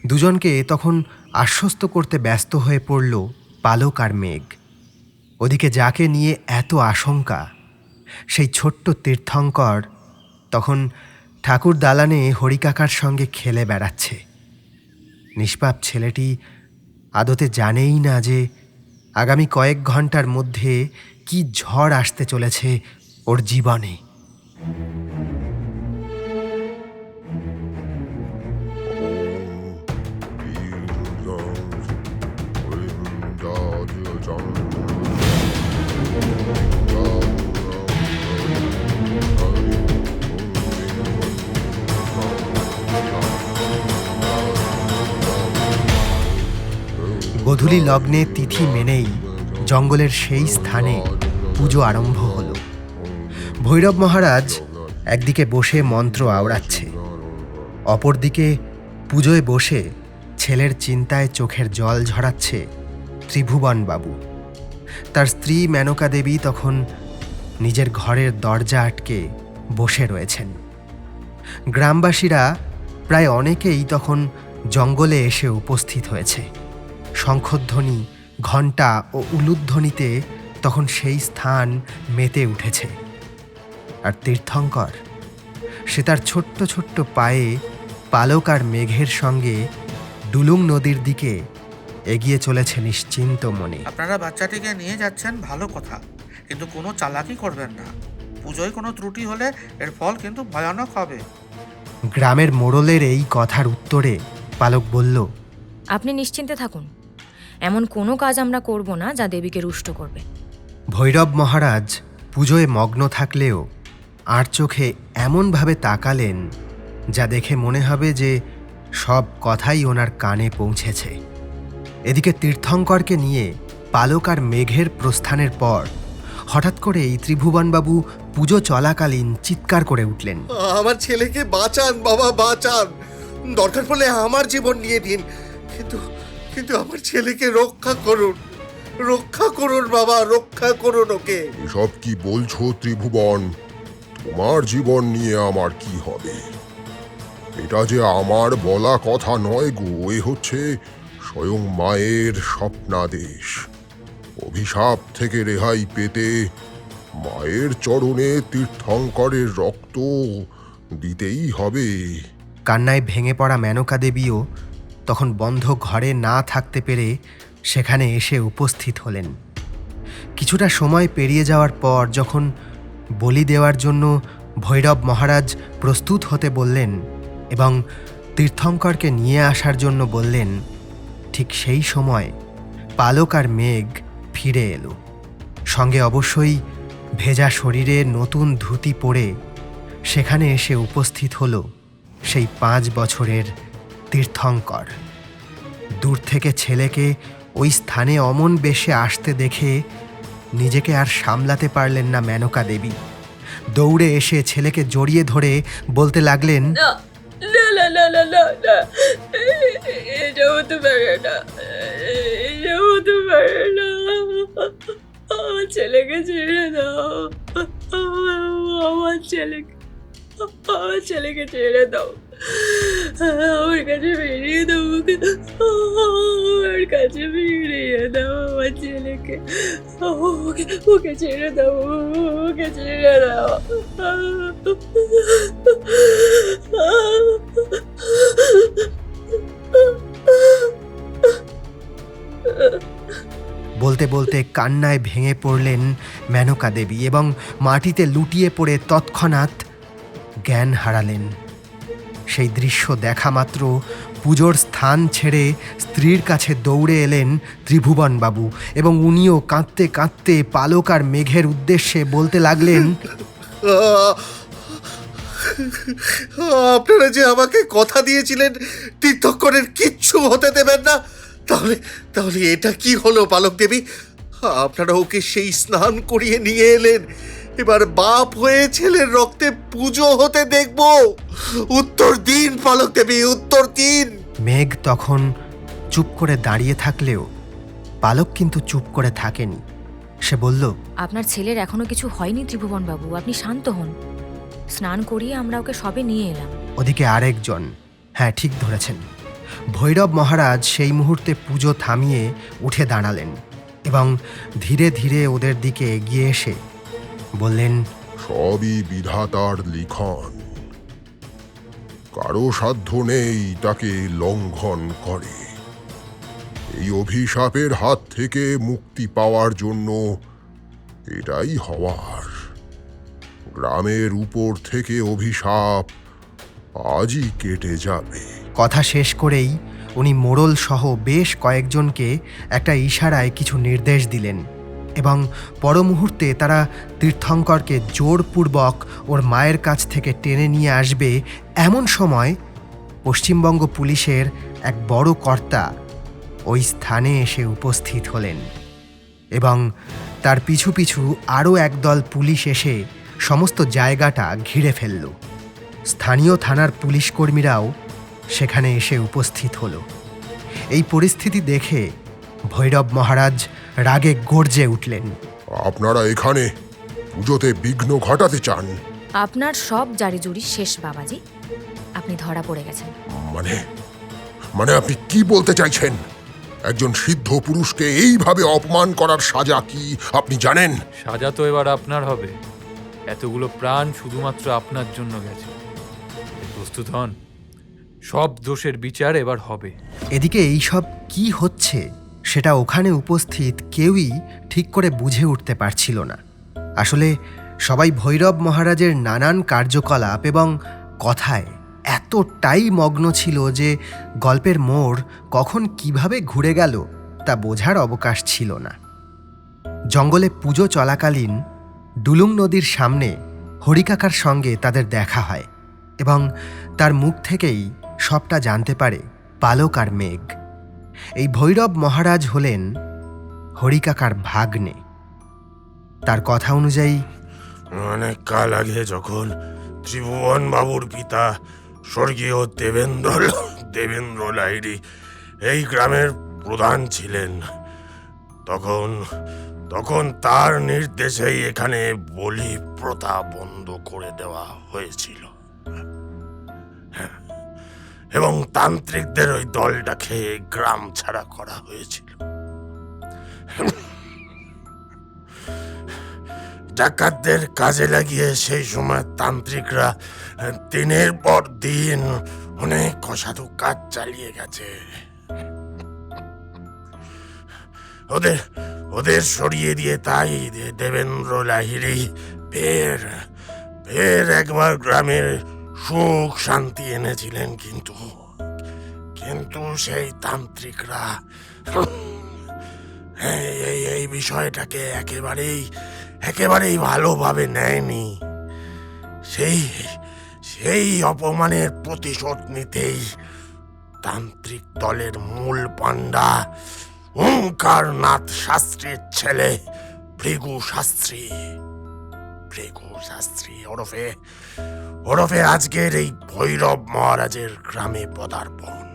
দুজনকে তখন আশ্বস্ত করতে ব্যস্ত হয়ে পড়ল পালক আর মেঘ। ওদিকে যাকে নিয়ে এত আশঙ্কা, সেই ছোট্ট তীর্থঙ্কর তখন ঠাকুর দালানে হরিকাকার সঙ্গে খেলে বেড়াচ্ছে। নিষ্পাপ ছেলেটি আদতে জানেই না যে আগামী কয়েক ঘন্টার মধ্যে কি ঝড় আসতে চলেছে ওর জীবনে। গোধূলি লগ্নে তিথি মেনেই জঙ্গলের সেই স্থানে পুজো আরম্ভ হল। ভৈরব মহারাজ একদিকে বসে মন্ত্র আওড়াচ্ছে, অপরদিকে পুজোয় বসে ছেলের চিন্তায় চোখের জল ঝরাচ্ছে ত্রিভুবনবাবু। তার স্ত্রী মেনকা দেবী তখন নিজের ঘরের দরজা আটকে বসে রয়েছেন। গ্রামবাসীরা প্রায় অনেকেই তখন জঙ্গলে এসে উপস্থিত হয়েছে। শঙ্খধ্বনি, ঘণ্টা ও উলুধ্বনিতে তখন সেই স্থান মেতে উঠেছে। আর তীর্থঙ্কর সে তার ছোট্ট ছোট্ট পায়ে পালক আর মেঘের সঙ্গে ডুলুং নদীর দিকে এগিয়ে চলেছে নিশ্চিন্ত মনে। আপনারা বাচ্চাটিকে নিয়ে যাচ্ছেন ভালো কথা, কিন্তু কোনো চালাকি করবেন না। পুজোয় কোনো ত্রুটি হলে এর ফল কিন্তু ভয়ানক হবে। গ্রামের মোড়লের এই কথার উত্তরে পালক বলল, আপনি নিশ্চিন্তে থাকুন, এমন কোনো কাজ আমরা করব না যা দেবীকে রুষ্ট করবে। ভৈরব মহারাজ পুজোয় মগ্ন থাকলেও আর চোখে এমনভাবে তাকালেন যা দেখে মনে হবে যে সব কথাই ওনার কানে পৌঁছেছে। এদিকে তীর্থঙ্করকে নিয়ে পালক আর মেঘের প্রস্থানের পর হঠাৎ করেই ত্রিভুবনবাবু পুজো চলাকালীন চিৎকার করে উঠলেন, আমার ছেলেকে বাঁচান বাবা, বাঁচান! দরকার পড়লে আমার জীবন নিয়ে দিন, কিন্তু কিন্তু আমার ছেলেকে রক্ষা করুন, রক্ষা করুন বাবা, রক্ষা করুন ওকে। এসব কি বলছো ত্রিভুবন? তোমার জীবন নিয়ে আমার কি হবে? এটা যে আমার বলা কথা নয় গো, এ হচ্ছে স্বয়ং মায়ের স্বপ্নাদেশ। অভিশাপ থেকে রেহাই পেতে মায়ের চরণে তীর্থঙ্করের রক্ত দিতেই হবে। কান্নায় ভেঙে পড়া মেনকা দেবীও তখন বন্ধ ঘরে না থাকতে পেরে সেখানে এসে উপস্থিত হলেন। কিছুটা সময় পেরিয়ে যাওয়ার পর যখন বলি দেওয়ার জন্য ভৈরব মহারাজ প্রস্তুত হতে বললেন এবং তীর্থঙ্করকে নিয়ে আসার জন্য বললেন, ঠিক সেই সময় পালক আর মেঘ ফিরে এলো। সঙ্গে অবশ্যই ভেজা শরীরে নতুন ধুতি পরে সেখানে এসে উপস্থিত হলো সেই 5 বছরের তীর্থঙ্কর। দূর থেকে ছেলেকে ওই স্থানে অমন বেশে আসতে দেখে নিজেকে আর সামলাতে পারলেন না মেনকা দেবী। দৌড়ে এসে ছেলেকে জড়িয়ে ধরে বলতে লাগলেন, না না না না না না না, এটা হতে পারে না, এটা হতে পারে না, আমার ছেলেকে ছেড়ে দাও, আমার ছেলেকে ছেড়ে দাও, আমার কাছে ফিরিয়ে দাও, আমার কাছে ফিরিয়ে দাও আমার ছেলেকে, ওকে ছেড়ে দাও, ওকে ছেড়ে দাও। বলতে বলতে কান্নায় ভেঙে পড়লেন মেনকা দেবী এবং মাটিতে লুটিয়ে পড়ে তৎক্ষণাৎ জ্ঞান হারালেন। সেই দৃশ্য দেখা মাত্র পুজোর স্থান ছেড়ে স্ত্রীর কাছে দৌড়ে এলেন ত্রিভুবনবাবু এবং উনিও কাঁদতে কাঁদতে পালক আর মেঘের উদ্দেশ্যে বলতে লাগলেন, আপনারা যে আমাকে কথা দিয়েছিলেন তীর্থঙ্করের কিচ্ছু হতে দেবেন না, তাহলে তাহলে এটা কি হলো পালক দেবী? আপনারা ওকে সেই স্নান করিয়ে নিয়ে এলেন, এবার বাপ হয়ে ছেলের রক্তে পুজো হতে দেখব। উত্তর দিন পালক দেবী, উত্তর দিন। মেঘ তখন চুপ করে দাঁড়িয়ে থাকলেও পালক কিন্তু চুপ করে থাকেনি। সে বলল, আপনার ছেলের এখনো কিছু হয়নি ত্রিভুবনবাবু, আপনি শান্ত হন, স্নান করিয়ে আমরা ওকে সবে নিয়ে এলাম। ওদিকে আরেকজন, হ্যাঁ ঠিক ধরেছেন, ভৈরব মহারাজ সেই মুহূর্তে পুজো থামিয়ে উঠে দাঁড়ালেন এবং ধীরে ধীরে ওদের দিকে এগিয়ে এসে বললেন, সবই বিধাতার লিখন, কারো সাধ্য নেই তাকে লঙ্ঘন করে। এই অভিশাপের হাত থেকে মুক্তি পাওয়ার জন্য এটাই হওয়ার। গ্রামের উপর থেকে অভিশাপ আজই কেটে যাবে। কথা শেষ করেই উনি মোড়ল সহ বেশ কয়েকজনকে একটা ইশারায় কিছু নির্দেশ দিলেন এবং পর মুহূর্তে তারা তীর্থঙ্করকে জোরপূর্বক ওর মায়ের কাছ থেকে টেনে নিয়ে আসবে। এমন সময় পশ্চিমবঙ্গ পুলিশের এক বড় কর্তা ওই স্থানে এসে উপস্থিত হলেন এবং তার পিছু পিছু আরও একদল পুলিশ এসে সমস্ত জায়গাটা ঘিরে ফেলল। স্থানীয় থানার পুলিশ কর্মীরাও সেখানে এসে উপস্থিত হলো। এই পরিস্থিতি দেখে ভৈরব মহারাজ রাগে গর্জে উঠলেন, আপনারা এখানে পুজোতে বিঘ্ন ঘটাতে চান? আপনার সব জারিজুরি শেষ বাবাজি, আপনি ধরা পড়ে গেছেন। মানে মানে আপনি কি বলতে চাইছেন? একজন সিদ্ধ পুরুষকে এইভাবে অপমান করার সাজা কি আপনি জানেন? সাজা তো এবার আপনার হবে। এতগুলো প্রাণ শুধুমাত্র আপনার জন্য গেছে। প্রস্তুত হন, সব দোষের বিচার এবার হবে। এদিকে এইসব কি হচ্ছে সেটা ওখানে উপস্থিত কেউই ঠিক করে বুঝে উঠতে পারছিল না। আসলে সবাই ভৈরব মহারাজের নানান কার্যকলাপ এবং কথায় এতটাই মগ্ন ছিল যে গল্পের মোড় কখন কিভাবে ঘুরে গেল তা বোঝার অবকাশ ছিল না। জঙ্গলে পুজো চলাকালীন ডুলুং নদীর সামনে হরিকাকার সঙ্গে তাদের দেখা হয় এবং তার মুখ থেকেই সবটা জানতে পারে পালক আর মেঘ। এই ভৈরব মহারাজ হলেন হরিকাকার ভাগ্নে। তার কথা অনুযায়ী অনেক কাল আগে যখন ত্রিভুবন বাবুর পিতা স্বর্গীয় দেবেন্দ্র লাহিড়ী এই গ্রামের প্রধান ছিলেন, তখন তার নির্দেশেই এখানে বলি প্রথা বন্ধ করে দেওয়া হয়েছিল এবং তান্ত্রিকদের ওই দলটাকে গ্রাম ছাড়া করা হয়েছিল। ডাকাতদের কাজে লাগিয়ে সেই সময় তান্ত্রিকরা দিনের পর দিন অনেক অসাধু কাজ চালিয়ে গেছে। ওদের সরিয়ে দিয়ে তাই দেবেন্দ্র লাহিড়ী ফের ফের একবার গ্রামের সুখ শান্তি এনেছিলেন, কিন্তু কিন্তু সেই তান্ত্রিকরা এই বিষয়টাকে একেবারেই ভালোভাবে নেয়নি। সেই সেই অপমানের প্রতিশোধ নিতেই তান্ত্রিক দলের মূল পাণ্ডা ওঙ্কারনাথ শাস্ত্রীর ছেলে ভৃগু শাস্ত্রী ওরফে আজকের এই ভৈরব মহারাজের গ্রামে পদার্পণ।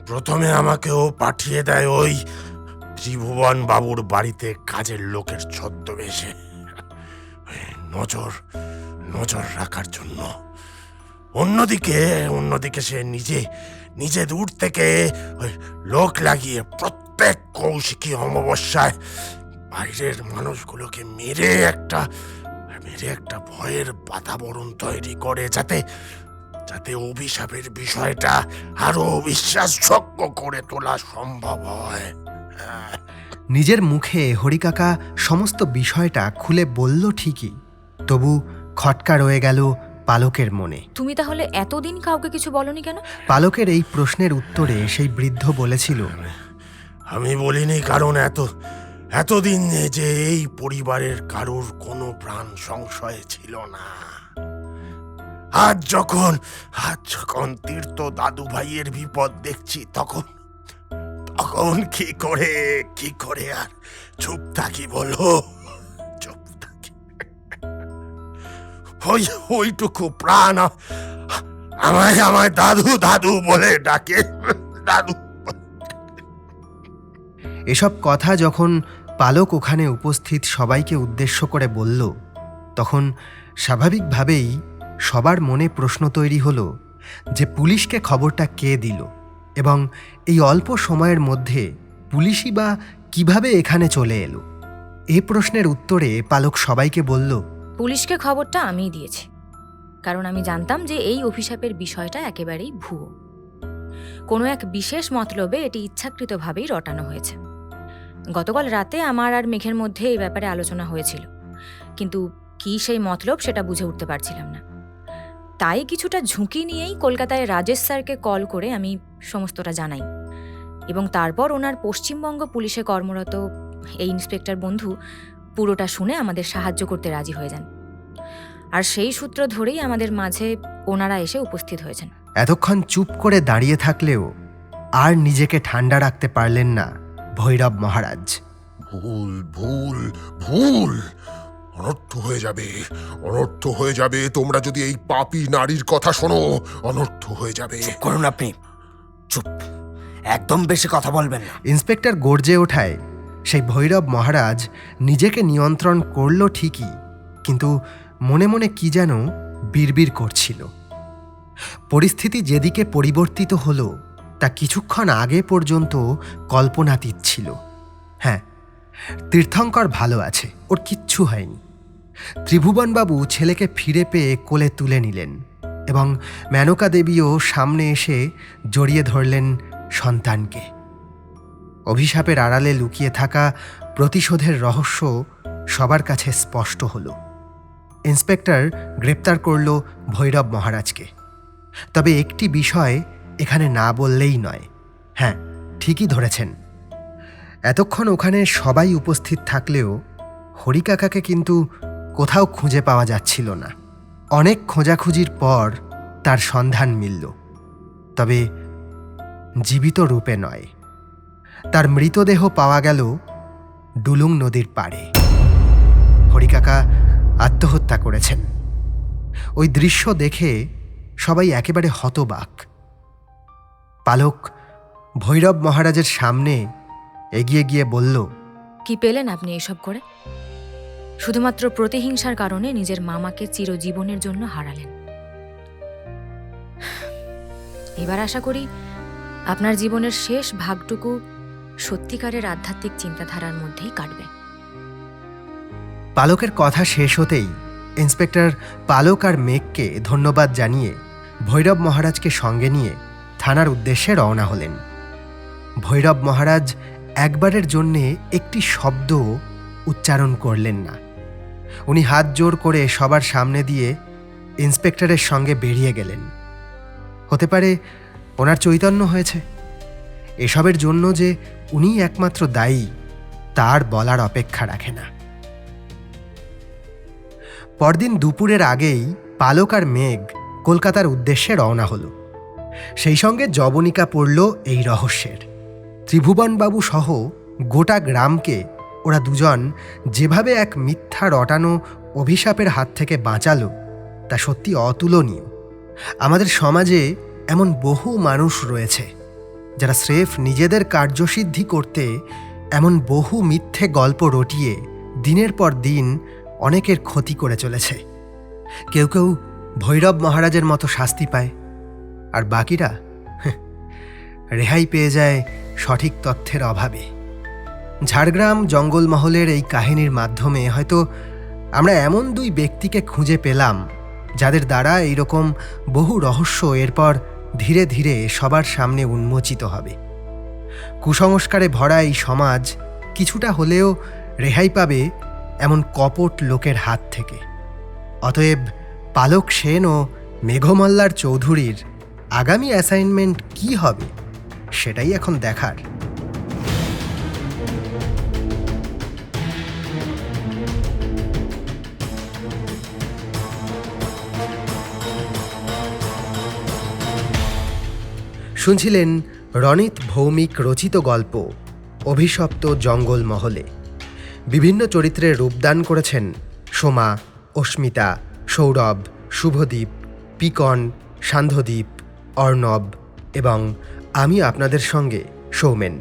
প্রথমে আমাকেও পাঠিয়ে দেয় ওই ত্রিভুবন বাবুর বাড়িতে কাজের লোকের ছদ্মবেশে নজর রাখার জন্য। অন্যদিকে সে নিজে দূর থেকে ওই লোক লাগিয়ে প্রত্যেক কৌশিকী অমাবস্যায় বাইরের মানুষগুলোকে মেরে একটা ভয়ের বাতাবরণ তৈরি করে, যাতে অভিশাপের বিষয়টা আরো বিশ্বাসযোগ্য করে তোলা সম্ভব হয়। নিজের মুখে হরিকাকা সমস্ত বিষয়টা খুলে বলল ঠিকই, তবু খটকা রয়ে গেল পালকের মনে। তুমি তাহলে এতদিন কাউকে কিছু বলনি কেন? পালকের এই প্রশ্নের উত্তরে সেই বৃদ্ধ বলেছিল, আমি বলিনি কারণ এতদিন যে এই পরিবারের কারোর কোনো প্রাণ সংশয় ছিল না। আজ যখন তীর্থ দাদু ভাইয়ের বিপদ দেখছি, তখন কি করে আর চুপ থাকি বলো? চুপ থাকি? ওইটুকু প্রাণ আমায় দাদু বলে ডাকে। দাদু। এসব কথা যখন পালক ওখানে উপস্থিত সবাইকে উদ্দেশ্য করে বলল, তখন স্বাভাবিকভাবেই সবার মনে প্রশ্ন তৈরি হলো যে পুলিশকে খবরটা কে দিল, এবং এই অল্প সময়ের মধ্যে পুলিশই বা কিভাবে এখানে চলে এলো। এই প্রশ্নের উত্তরে পালক সবাইকে বলল, পুলিশকে খবরটা আমিই দিয়েছি, কারণ আমি জানতাম যে এই অভিশাপের বিষয়টা একেবারেই ভুয়ো। কোনো এক বিশেষ মতলবে এটি ইচ্ছাকৃতভাবেই রটানো হয়েছে। গতকাল রাতে আমার আর মেঘের মধ্যে এই ব্যাপারে আলোচনা হয়েছিল, কিন্তু কী সেই মতলব সেটা বুঝে উঠতে পারছিলাম না। তাই কিছুটা ঝুঁকি নিয়েই কলকাতায় রাজেশ স্যারকে কল করে আমি সমস্তটা জানাই, এবং তারপর ওনার পশ্চিমবঙ্গ পুলিশে কর্মরত এই ইন্সপেক্টর বন্ধু পুরোটা শুনে আমাদের সাহায্য করতে রাজি হয়ে যান। আর সেই সূত্র ধরেই আমাদের মাঝে ওনারা এসে উপস্থিত হয়েছেন। এতক্ষণ চুপ করে দাঁড়িয়ে থাকলেও আর নিজেকে ঠান্ডা রাখতে পারলেন না ভৈরব মহারাজ। ভুল অনর্থ হয়ে যাবে তোমরা যদি এই পাপী নারীর কথা শোনো। অনর্থ হয়ে যাবে। করুন আপনি, চুপ, একদম বেশি কথা বলবেন না। ইন্সপেক্টর গর্জে ওঠায় সেই ভৈরব মহারাজ নিজেকে নিয়ন্ত্রণ করল ঠিকই, কিন্তু মনে মনে কি যেন বিড়বিড় করছিল। পরিস্থিতি যেদিকে পরিবর্তিত হলো তা কিছুক্ষণ আগে পর্যন্ত কল্পনাতীত ছিল। হ্যাঁ, তীর্থঙ্কর ভালো আছে, ওর কিচ্ছু হয়নি। ত্রিভুবনবাবু ছেলেকে ফিরে পেয়ে কোলে তুলে নিলেন, এবং মেনকা দেবীও সামনে এসে জড়িয়ে ধরলেন সন্তানকে। অভিশাপের আড়ালে লুকিয়ে থাকা প্রতিশোধের রহস্য সবার কাছে স্পষ্ট হলো। ইন্সপেক্টর গ্রেপ্তার করল ভৈরব মহারাজকে। তবে একটি বিষয় এখানে না বললেই নয়। হ্যাঁ, ঠিকই ধরেছেন, এতক্ষণ ওখানে সবাই উপস্থিত থাকলেও হরিকাকাকে কিন্তু কোথাও খুঁজে পাওয়া যাচ্ছিল না। অনেক খোঁজাখুঁজির পর তার সন্ধান মিলল, তবে জীবিত রূপে নয়। তার মৃতদেহ পাওয়া গেল ডুলুং নদীর পাড়ে। হরিকাকা আত্মহত্যা করেছেন। ওই দৃশ্য দেখে সবাই একেবারে হতবাক। পালক ভৈরব মহারাজের সামনে এগিয়ে গিয়ে বলল, কি পেলেন আপনি এসব করে? শুধুমাত্র প্রতিহিংসার কারণে নিজের মামাকে চিরজীবনের জন্য হারালেন। এবার আশা করি আপনার জীবনের শেষ ভাগটুকু সত্যিকারের আধ্যাত্মিক চিন্তাধারার মধ্যেই কাটবে। পালকের কথা শেষ হতেই ইন্সপেক্টর পালক আর মেঘকে ধন্যবাদ জানিয়ে ভৈরব মহারাজকে সঙ্গে নিয়ে থানার উদ্দেশ্যে রওনা হলেন। ভৈরব মহারাজ একবারের জন্যে একটি শব্দ উচ্চারণ করলেন না। উনি হাত জোর করে সবার সামনে দিয়ে ইন্সপেক্টরের সঙ্গে বেরিয়ে গেলেন। হতে পারে ওনার চৈতন্য হয়েছে। এসবের জন্য যে উনি একমাত্র দায়ী তার বলার অপেক্ষা রাখে না। পরদিন দুপুরের আগেই পালক আর মেঘ কলকাতার উদ্দেশ্যে রওনা হলো। সেই সঙ্গে জবনিকা পড়ল এই রহস্যের। ত্রিভুবনবাবু সহ গোটা গ্রামকে ওরা দুজন যেভাবে এক মিথ্যা রটানো অভিশাপের হাত থেকে বাঁচালো তা সত্যি অতুলনীয়। আমাদের সমাজে এমন বহু মানুষ রয়েছে যারা স্রেফ নিজেদের কার্যসিদ্ধি করতে এমন বহু মিথ্যে গল্প রটিয়ে দিনের পর দিন অনেকের ক্ষতি করে চলেছে। কেউ কেউ ভৈরব মহারাজের মতো শাস্তি পায়, আর বাকিরা রেহাই পেয়ে যায় সঠিক তথ্যের অভাবে। ঝাড়গ্রাম জঙ্গলমহলের এই কাহিনীর মাধ্যমে হয়তো আমরা এমন দুই ব্যক্তিকে খুঁজে পেলাম যাদের দ্বারা এইরকম বহু রহস্য এরপর ধীরে ধীরে সবার সামনে উন্মোচিত হবে। কুসংস্কারে ভরা এই সমাজ কিছুটা হলেও রেহাই পাবে এমন কপট লোকের হাত থেকে। অতএব পালক সেন ও মেঘমল্লার চৌধুরীর আগামী অ্যাসাইনমেন্ট কি হবে সেটাই এখন দেখার। শুনছিলেন রনিত ভৌমিক রচিত গল্প অভিশপ্ত জঙ্গলমহলে। বিভিন্ন চরিত্রে রূপদান করেছেন সোমা, অস্মিতা, সৌরভ, শুভদীপ, পিকন, সান্ধ্যদীপ, অর্ণব এবং আমি আপনাদের সঙ্গে সৌমেন।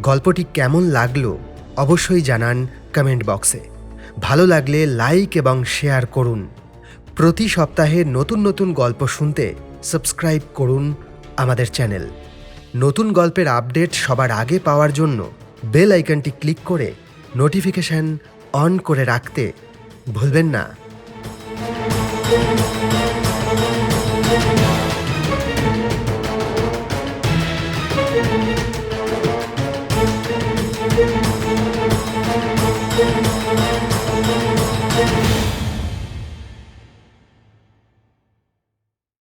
গল্পটি কেমন লাগলো অবশ্যই জানান কমেন্ট বক্সে। ভালো লাগলে লাইক এবং শেয়ার করুন। প্রতি সপ্তাহে নতুন নতুন গল্প শুনতে সাবস্ক্রাইব করুন আমাদের চ্যানেল। নতুন গল্পের আপডেট সবার আগে পাওয়ার জন্য বেল আইকনটি ক্লিক করে নোটিফিকেশন অন করে রাখতে ভুলবেন না।